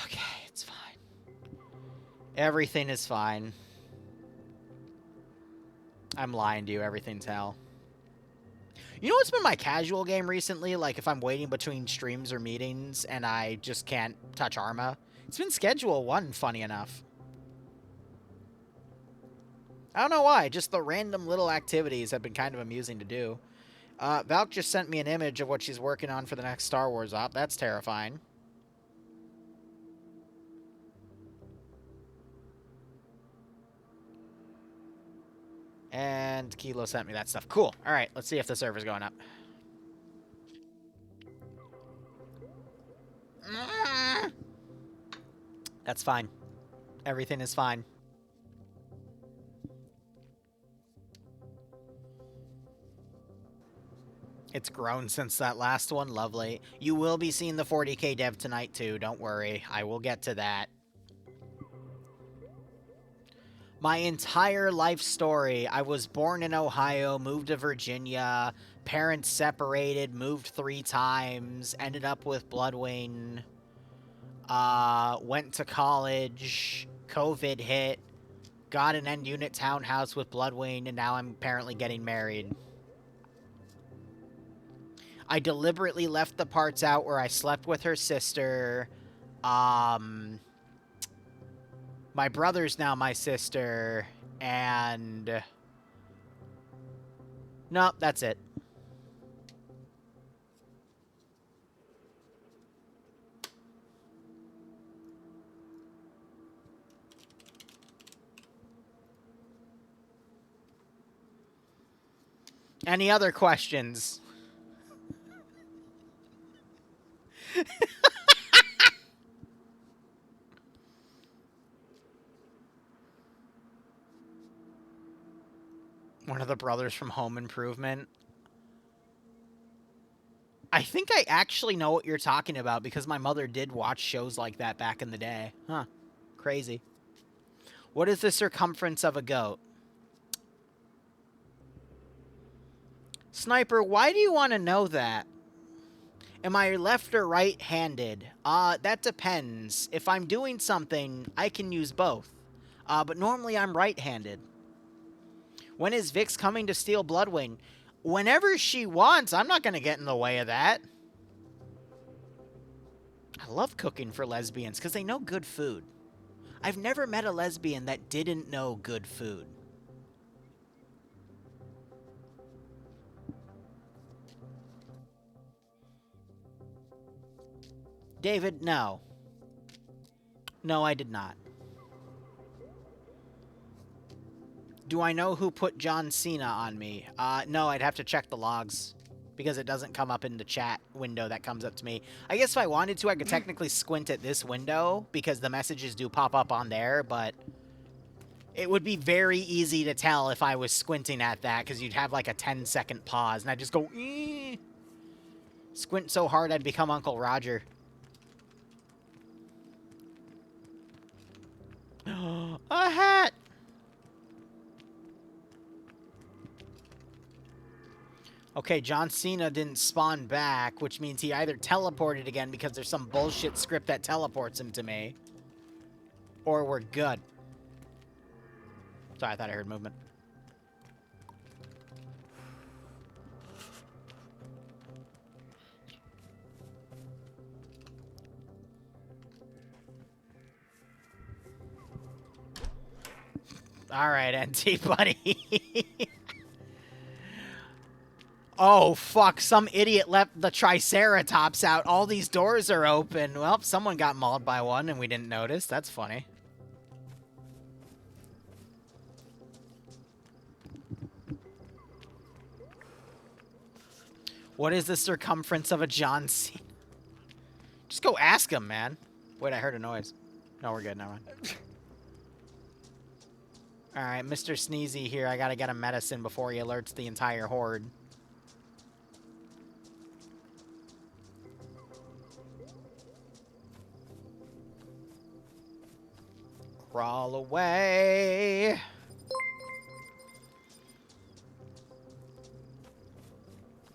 Okay, it's fine. Everything is fine. I'm lying to you. Everything's hell. You know what's been my casual game recently? Like, if I'm waiting between streams or meetings and I just can't touch Arma? It's been Schedule 1, funny enough. I don't know why. Just the random little activities have been kind of amusing to do. Valk just sent me an image of what she's working on for the next Star Wars op. That's terrifying. And Kilo sent me that stuff. Cool. All right, let's see if the server's going up. That's fine. Everything is fine. It's grown since that last one. Lovely. You will be seeing the 40k dev tonight, too. Don't worry. I will get to that. My entire life story. I was born in Ohio, moved to Virginia, parents separated, moved 3 times, ended up with Bloodwing, went to college, COVID hit, got an end unit townhouse with Bloodwing, and now I'm apparently getting married. I deliberately left the parts out where I slept with her sister, my brother's now my sister, and... Nope, that's it. Any other questions? One of the brothers from Home Improvement. I think I actually know what you're talking about because my mother did watch shows like that back in the day. Huh. Crazy. What is the circumference of a goat? Sniper, why do you want to know that? Am I left or right-handed? That depends. If I'm doing something, I can use both. But normally I'm right-handed. When is Vix coming to steal Bloodwing? Whenever she wants. I'm not going to get in the way of that. I love cooking for lesbians because they know good food. I've never met a lesbian that didn't know good food. David, no. No, I did not. Do I know who put John Cena on me? No, I'd have to check the logs. Because it doesn't come up in the chat window that comes up to me. I guess if I wanted to, I could technically squint at this window, because the messages do pop up on there, but it would be very easy to tell if I was squinting at that, because you'd have like a 10-second pause, and I'd just go, eh. Squint so hard I'd become Uncle Roger. A hat! Okay, John Cena didn't spawn back, which means he either teleported again because there's some bullshit script that teleports him to me, or we're good. Sorry, I thought I heard movement. All right, NT buddy. Oh, fuck. Some idiot left the Triceratops out. All these doors are open. Well, someone got mauled by one and we didn't notice. That's funny. What is the circumference of a John Cena? Just go ask him, man. Wait, I heard a noise. No, we're good. Never mind. All right, Mr. Sneezy here. I gotta get him medicine before he alerts the entire horde. Crawl away.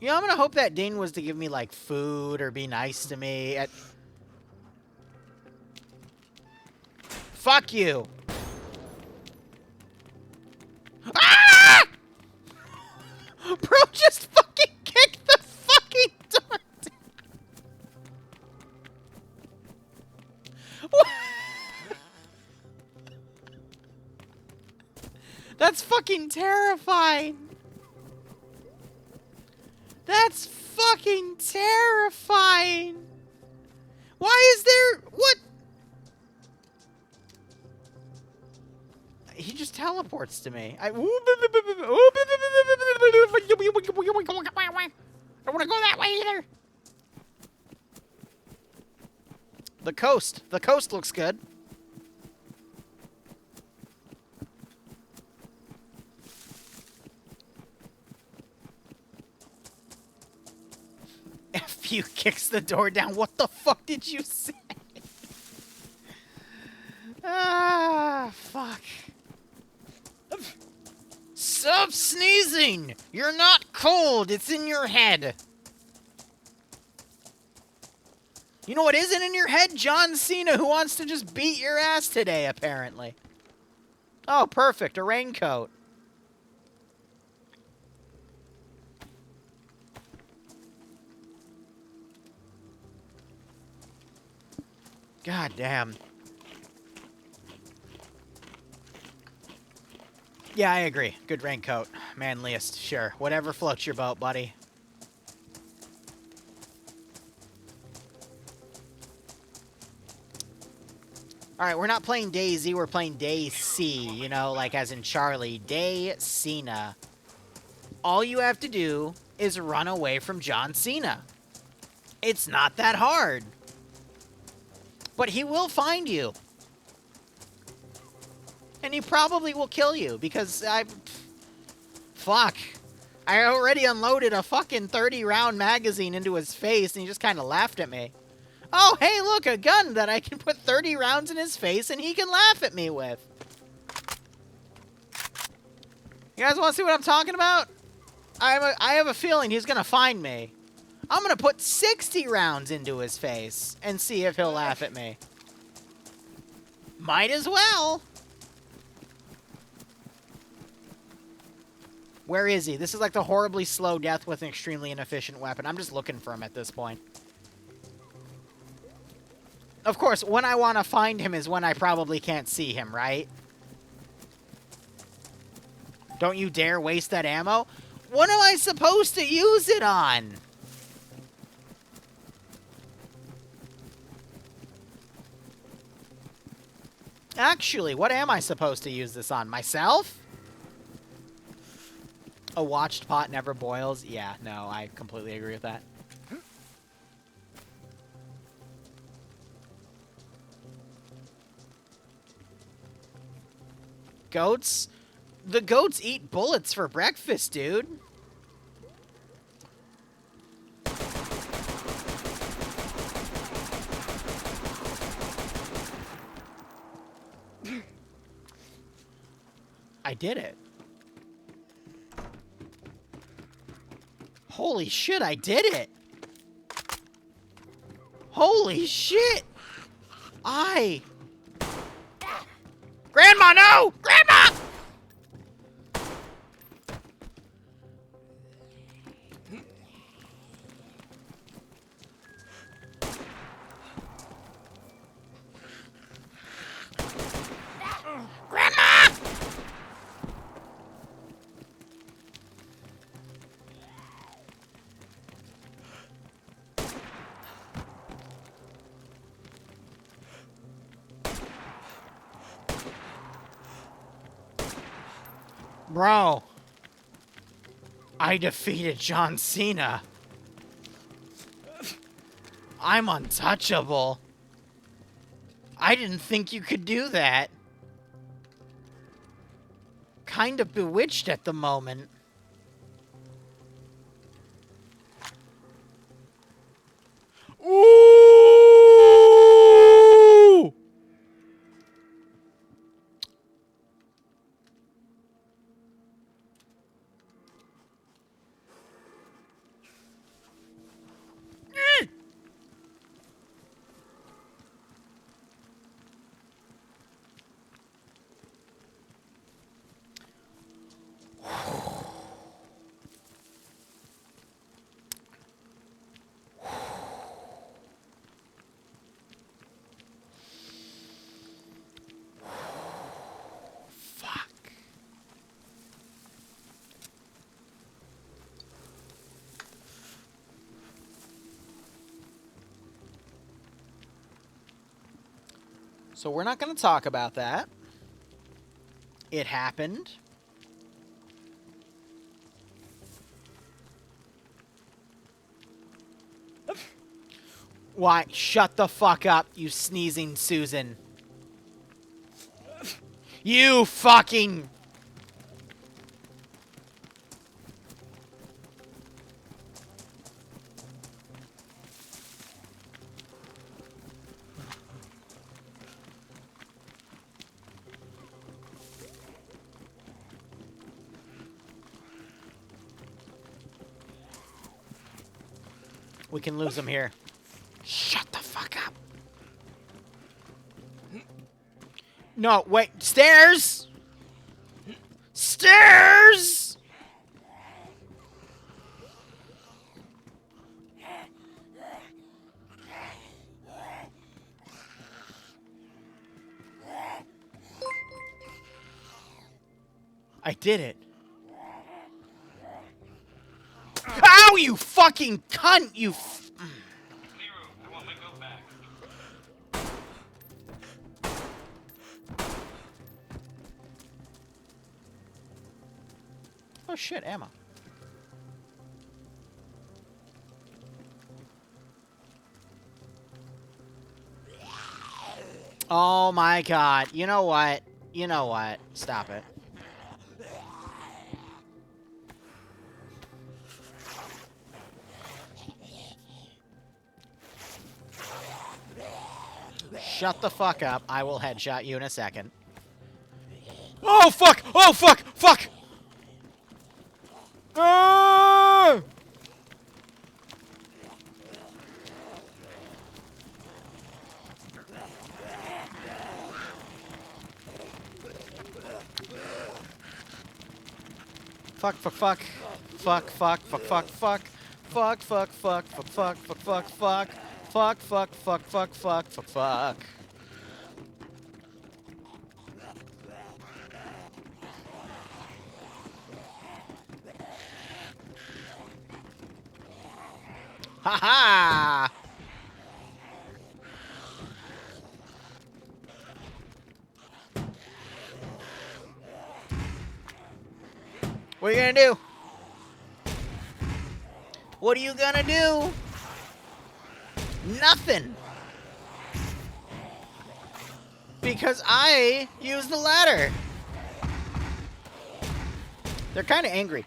You know, I'm gonna hope that ding was to give me, like, food or be nice to me. Fuck you. Ah! Bro just fucking kicked the fucking door down. What? That's fucking terrifying. That's fucking terrifying. Why is there... What? He just teleports to me. I don't want to go that way either. The coast. The coast looks good. F you kicks the door down. What the fuck did you say? Ah, fuck. Stop sneezing! You're not cold, it's in your head. You know what isn't in your head? John Cena, who wants to just beat your ass today, apparently. Oh, perfect, a raincoat. God damn. Yeah, I agree. Good raincoat. Manliest, sure. Whatever floats your boat, buddy. Alright, we're not playing DayZ, we're playing DayC, you know, like as in Charlie. Day Cena. All you have to do is run away from John Cena. It's not that hard. But he will find you. And he probably will kill you, because fuck. I already unloaded a fucking 30-round magazine into his face, and he just kind of laughed at me. Oh, hey, look, a gun that I can put 30 rounds in his face, and he can laugh at me with. You guys want to see what I'm talking about? I have a feeling he's going to find me. I'm going to put 60 rounds into his face, and see if he'll laugh at me. Might as well. Where is he? This is like the horribly slow death with an extremely inefficient weapon. I'm just looking for him at this point. Of course, when I want to find him is when I probably can't see him, right? Don't you dare waste that ammo. What am I supposed to use it on? Actually, what am I supposed to use this on? Myself? A watched pot never boils? Yeah, no, I completely agree with that. Goats? The goats eat bullets for breakfast, dude. I did it. Holy shit, I did it! Holy shit! Grandma, no! Grandma! Grandma! Bro. I defeated John Cena. I'm untouchable. I didn't think you could do that. Kind of bewitched at the moment. Ooh! Fuck. So we're not going to talk about that. It happened. Why? Shut the fuck up, you sneezing Susan. You fucking... We can lose him here. Shut the fuck up. No, wait. Stairs! Stairs! I did it. Ow, you fucking cunt, you f... Liru, I want my goat back. Oh shit, ammo. Oh my god. You know what? You know what? Stop it. Shut the fuck up. I will headshot you in a second. Oh fuck! Oh fuck! Fuck! Ah! Fuck, fuck, fuck. Fuck, fuck, fuck, fuck, fuck. Fuck, fuck, fuck, fuck, fuck, fuck, fuck, fuck. Fuck, fuck, fuck, fuck, fuck, fuck, fuck. Ha ha! What are you gonna do? What are you gonna do? Nothing. Because I used the ladder. They're kind of angry.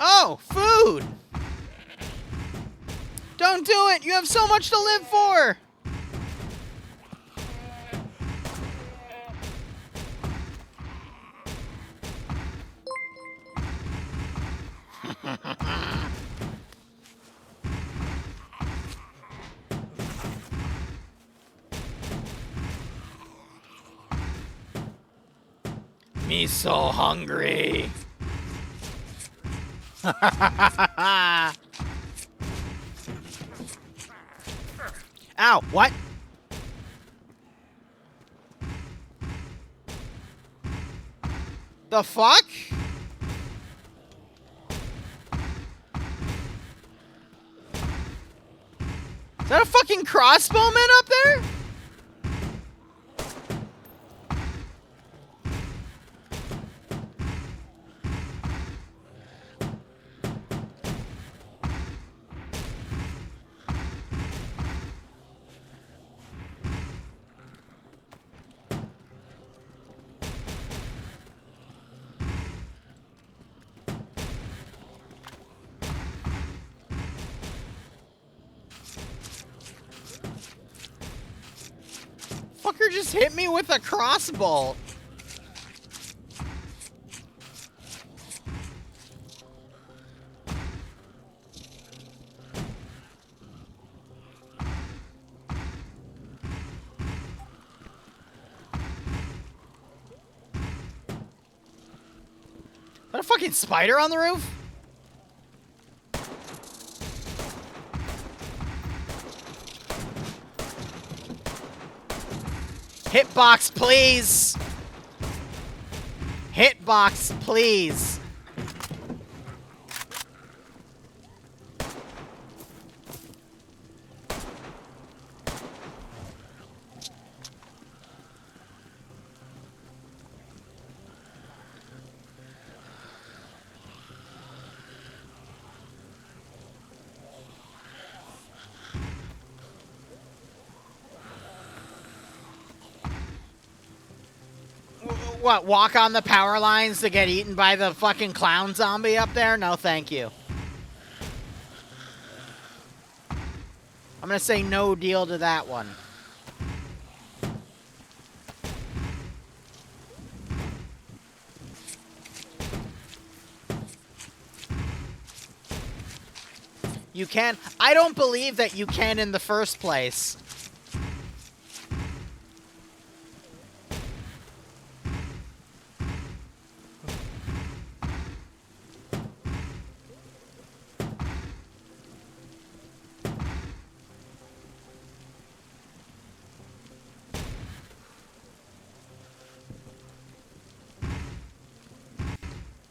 Oh, food! Don't do it! You have so much to live for! Me so hungry. Ow, what? The fuck? Is that a fucking crossbowman up there? Fucker just hit me with a crossbow. Is that a fucking spider on the roof? Hitbox, please! Hitbox, please! What, walk on the power lines to get eaten by the fucking clown zombie up there? No, thank you. I'm gonna say no deal to that one. You can. I don't believe that you can in the first place.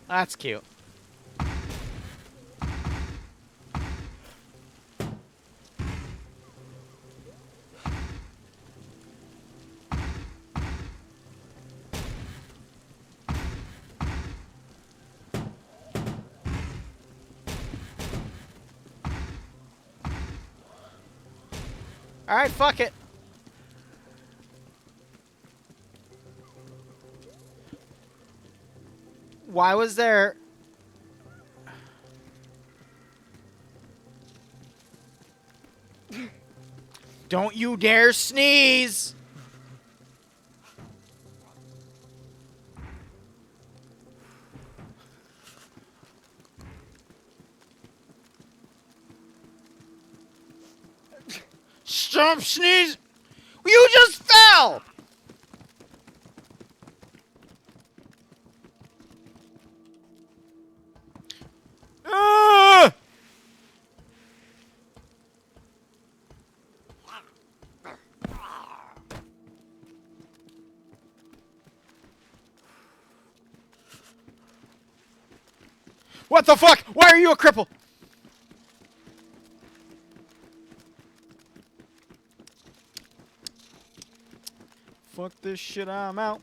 That's cute. Alright, fuck it. Why was there... Don't you dare sneeze! Stop sneeze! You just fell! Ah! What the fuck? Why are you a cripple? Fuck this shit, I'm out.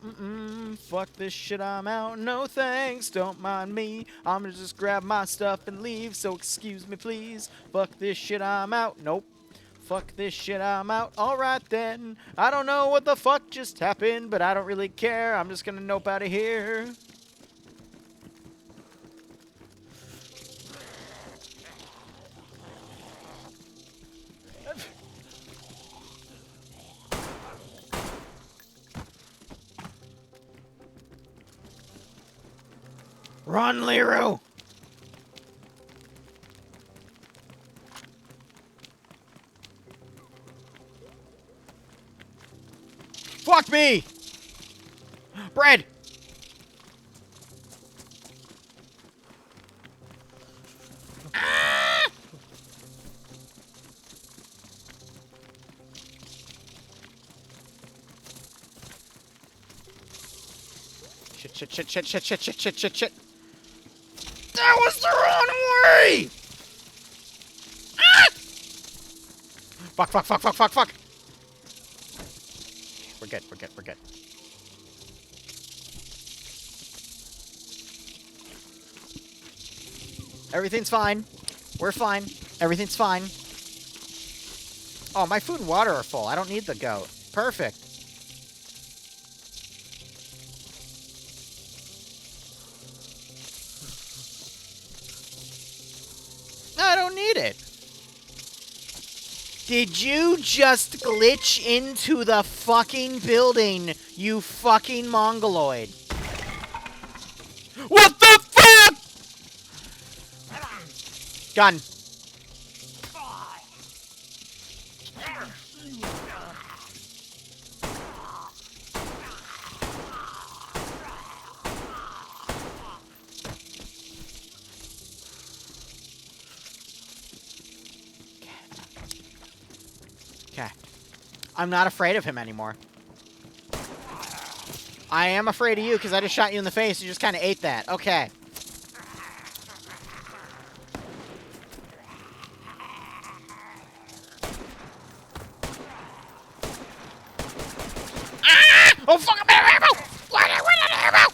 Fuck this shit, I'm out. No thanks, don't mind me. I'm gonna just grab my stuff and leave, so excuse me, please. Fuck this shit, I'm out. Nope. Fuck this shit, I'm out. Alright then. I don't know what the fuck just happened, but I don't really care. I'm just gonna nope out of here. Run, Liru! Fuck me! Bread! Ah! Shit. That was the wrong way! Ah! Fuck. We're good. Everything's fine. We're fine. Everything's fine. Oh, my food and water are full. I don't need the goat. Perfect. I don't need it. Did you just glitch into the fucking building, you fucking mongoloid? What the fuck? Gun. Okay. I'm not afraid of him anymore. I am afraid of you because I just shot you in the face. You just kind of ate that. Okay. Ah! Oh, fuck! I'm out of ammo! Why did I run out of ammo?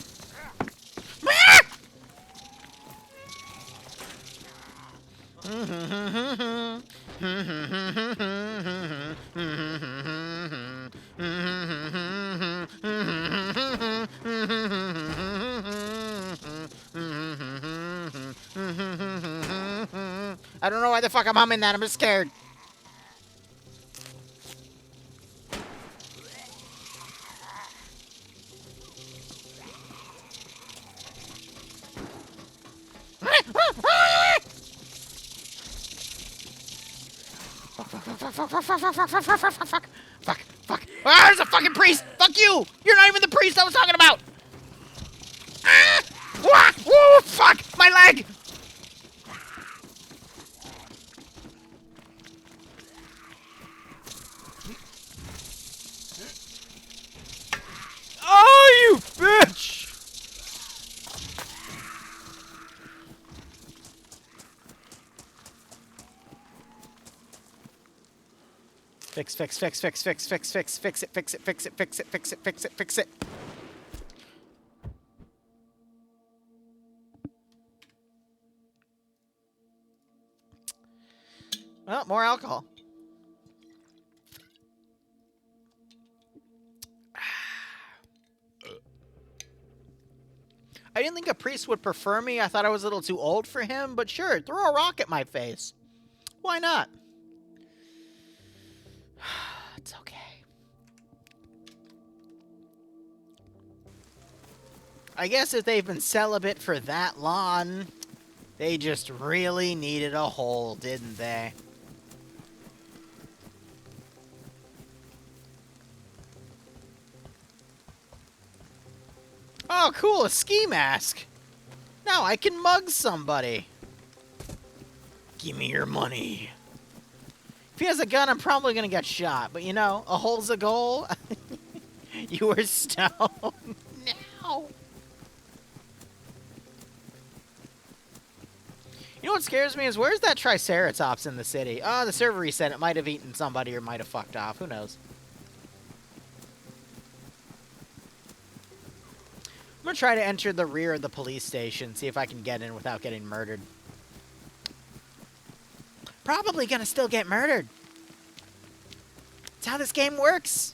I don't know why the fuck I'm humming that. I'm just scared. Fuck. Ah, there's a fucking priest! Fuck you! You're not even the priest I was talking about! Ah! Wah! Woo! Fuck! My leg! Oh, you bitch! Fix it. Well, more alcohol. I didn't think a priest would prefer me. I thought I was a little too old for him, but sure, throw a rock at my face. Why not? It's okay. I guess if they've been celibate for that long, they just really needed a hole, didn't they? Oh, cool, a ski mask. Now I can mug somebody. Give me your money. If he has a gun, I'm probably gonna get shot. But you know, a hole's a goal. You were stoned. No. You know what scares me is where's that Triceratops in the city? Oh, the server reset. It might have eaten somebody or might have fucked off. Who knows? I'm gonna try to enter the rear of the police station, see if I can get in without getting murdered. Probably gonna still get murdered. That's how this game works.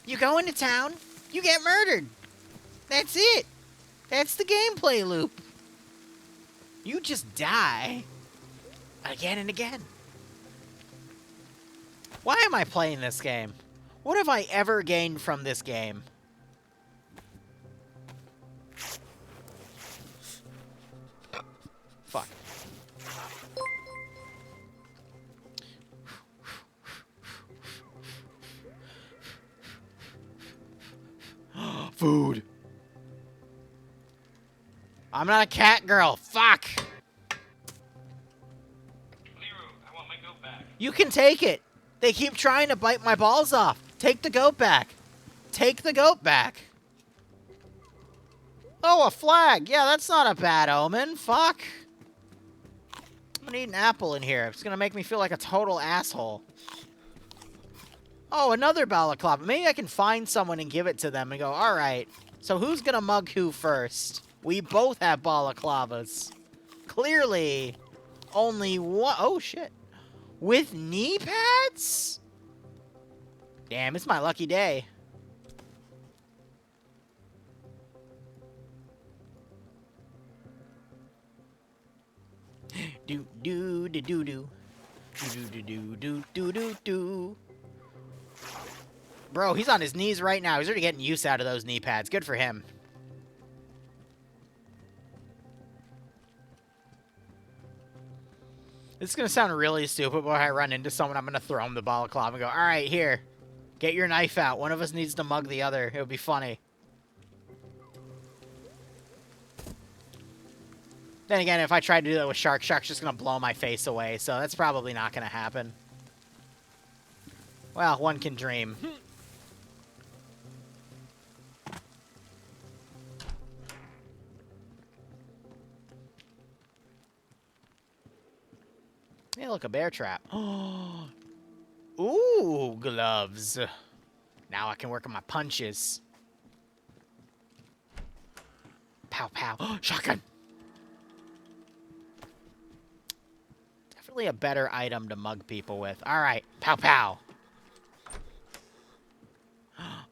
You go into town, you get murdered. That's it. That's the gameplay loop. You just die again and again. Why am I playing this game? What have I ever gained from this game? Fuck. Food. I'm not a cat girl. Fuck. Liru, I want my goat back. You can take it. They keep trying to bite my balls off. Take the goat back. Take the goat back. Oh, a flag. Yeah, that's not a bad omen. Fuck. I'm gonna eat an apple in here. It's gonna make me feel like a total asshole. Oh, another balaclava. Maybe I can find someone and give it to them and go, all right, so who's gonna mug who first? We both have balaclavas. Clearly, only one. Oh, shit. With knee pads? Damn, it's my lucky day. Do do do do do do do do do do do. Bro, he's on his knees right now. He's already getting use out of those knee pads. Good for him. This is gonna sound really stupid, but when I run into someone, I'm gonna throw him the balaclava and go, "All right, here, get your knife out. One of us needs to mug the other. It would be funny." Then again, if I tried to do that with Shark, Shark's just going to blow my face away, so that's probably not going to happen. Well, one can dream. Hey, look, a bear trap. Ooh, gloves. Now I can work on my punches. Pow, pow. Shotgun! A better item to mug people with. All right, pow pow.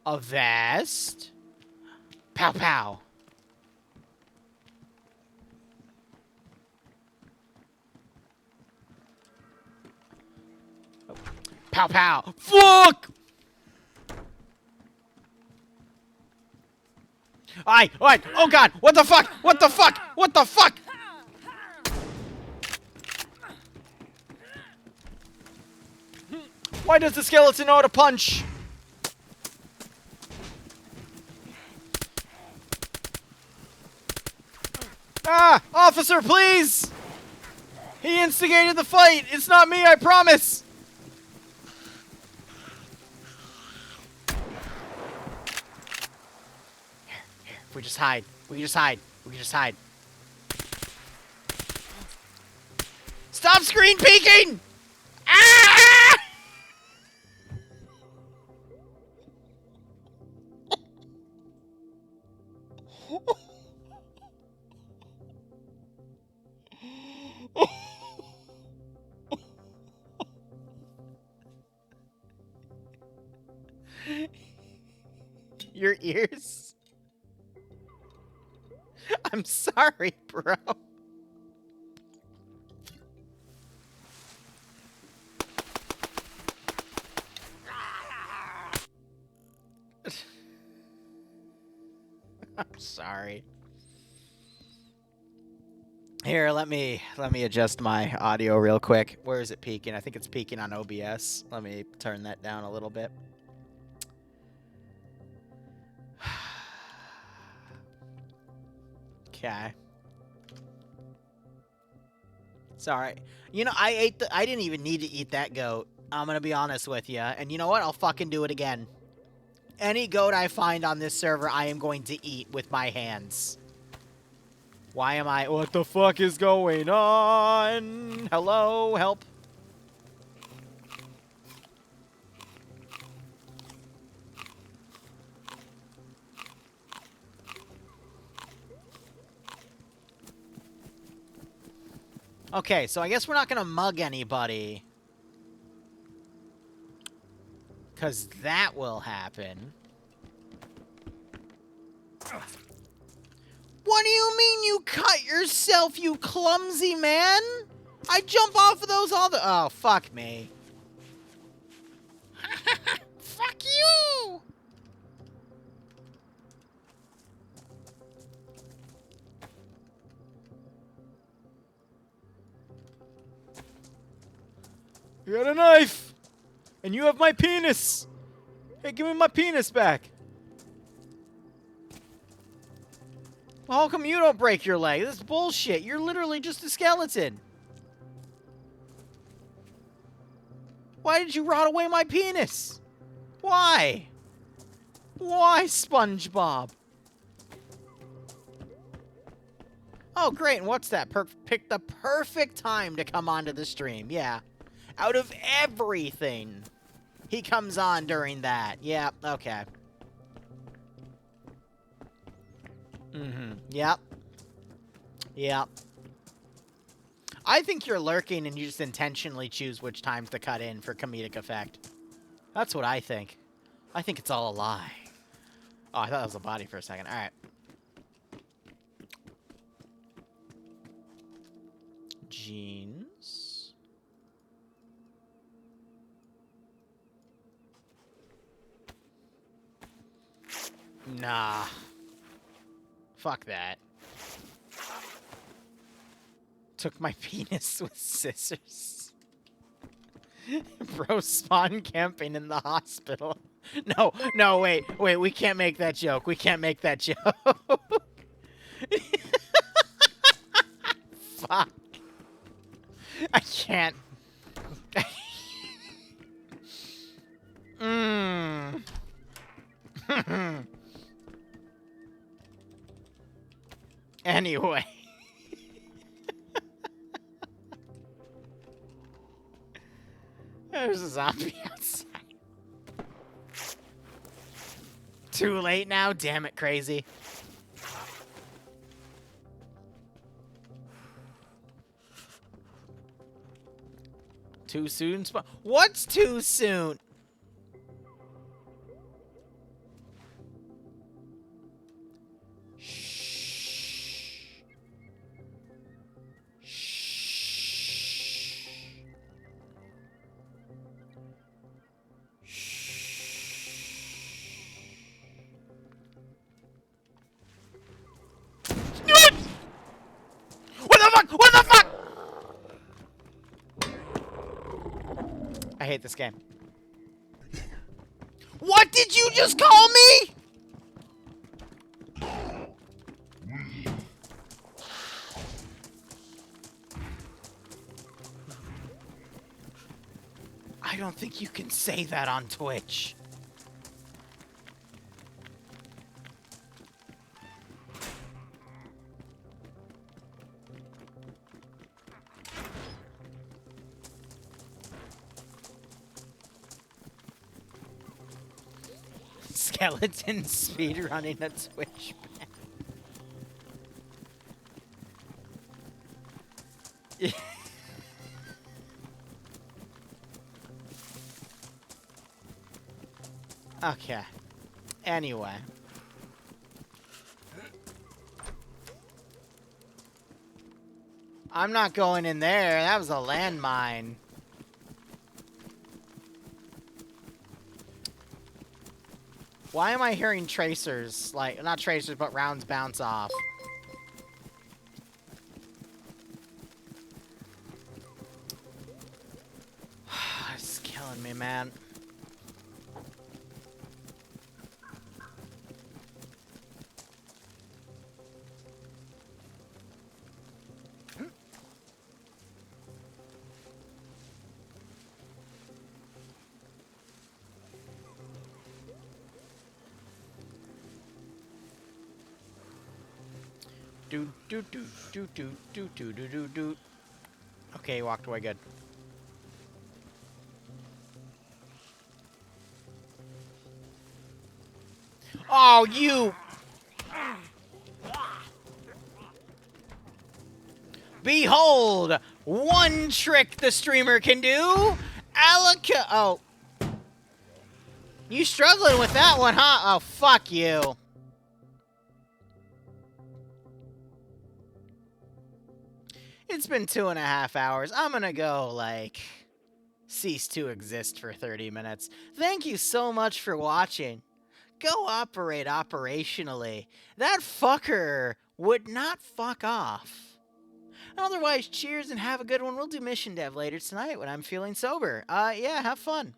A vest. Pow pow. Oh. Pow pow. Fuck. Alright. Oh god. What the fuck? What the fuck? What the fuck? Why does the skeleton know how to punch? Ah! Officer, please! He instigated the fight! It's not me, I promise! Here. If we just hide. We can just hide. Stop screen peeking! Ah! Your ears? I'm sorry, bro. I'm sorry. Here, let me adjust my audio real quick. Where is it peaking? I think it's peaking on OBS. Let me turn that down a little bit. Okay. Sorry. You know, I didn't even need to eat that goat. I'm gonna be honest with you. And you know what? I'll fucking do it again. Any goat I find on this server, I am going to eat with my hands. Why am I... What the fuck is going on? Hello? Help. Okay, so I guess we're not gonna mug anybody. Because that will happen. What do you mean you cut yourself, you clumsy man? I jump off of those all the... Oh, fuck me. Fuck you! You got a knife! And you have my penis! Hey, give me my penis back! Well, how come you don't break your leg? This is bullshit. You're literally just a skeleton. Why did you rot away my penis? Why? Why, SpongeBob? Oh, great. And what's that? Pick the perfect time to come onto the stream. Yeah. Out of everything, he comes on during that. Yeah, okay. Yep. Yep. I think you're lurking and you just intentionally choose which times to cut in for comedic effect. That's what I think. I think it's all a lie. Oh, I thought that was a body for a second. Alright. Jeans. Nah. Fuck that. Took my penis with scissors. Bro spawn camping in the hospital. No, wait, we can't make that joke. We can't make that joke. Fuck. I can't. Anyway. There's a zombie outside. Too late now? Damn it, crazy. Too soon? What's too soon? I hate this game. What did you just call me? I don't think you can say that on Twitch. Skeleton speedrunning a Twitch ban. Okay. Anyway. I'm not going in there. That was a landmine. Why am I hearing tracers? Like, not tracers, but rounds bounce off. It's killing me, man. do do do do do do do do do do. Okay, he walked away good. Oh, you! Behold! One trick the streamer can do! Alaka- Oh. You struggling with that one, huh? Oh, fuck you. It's been 2.5 hours. I'm gonna go, like, cease to exist for 30 minutes. Thank you so much for watching. Go operate operationally. That fucker would not fuck off. Otherwise, cheers and have a good one. We'll do mission dev later tonight when I'm feeling sober. Yeah, have fun.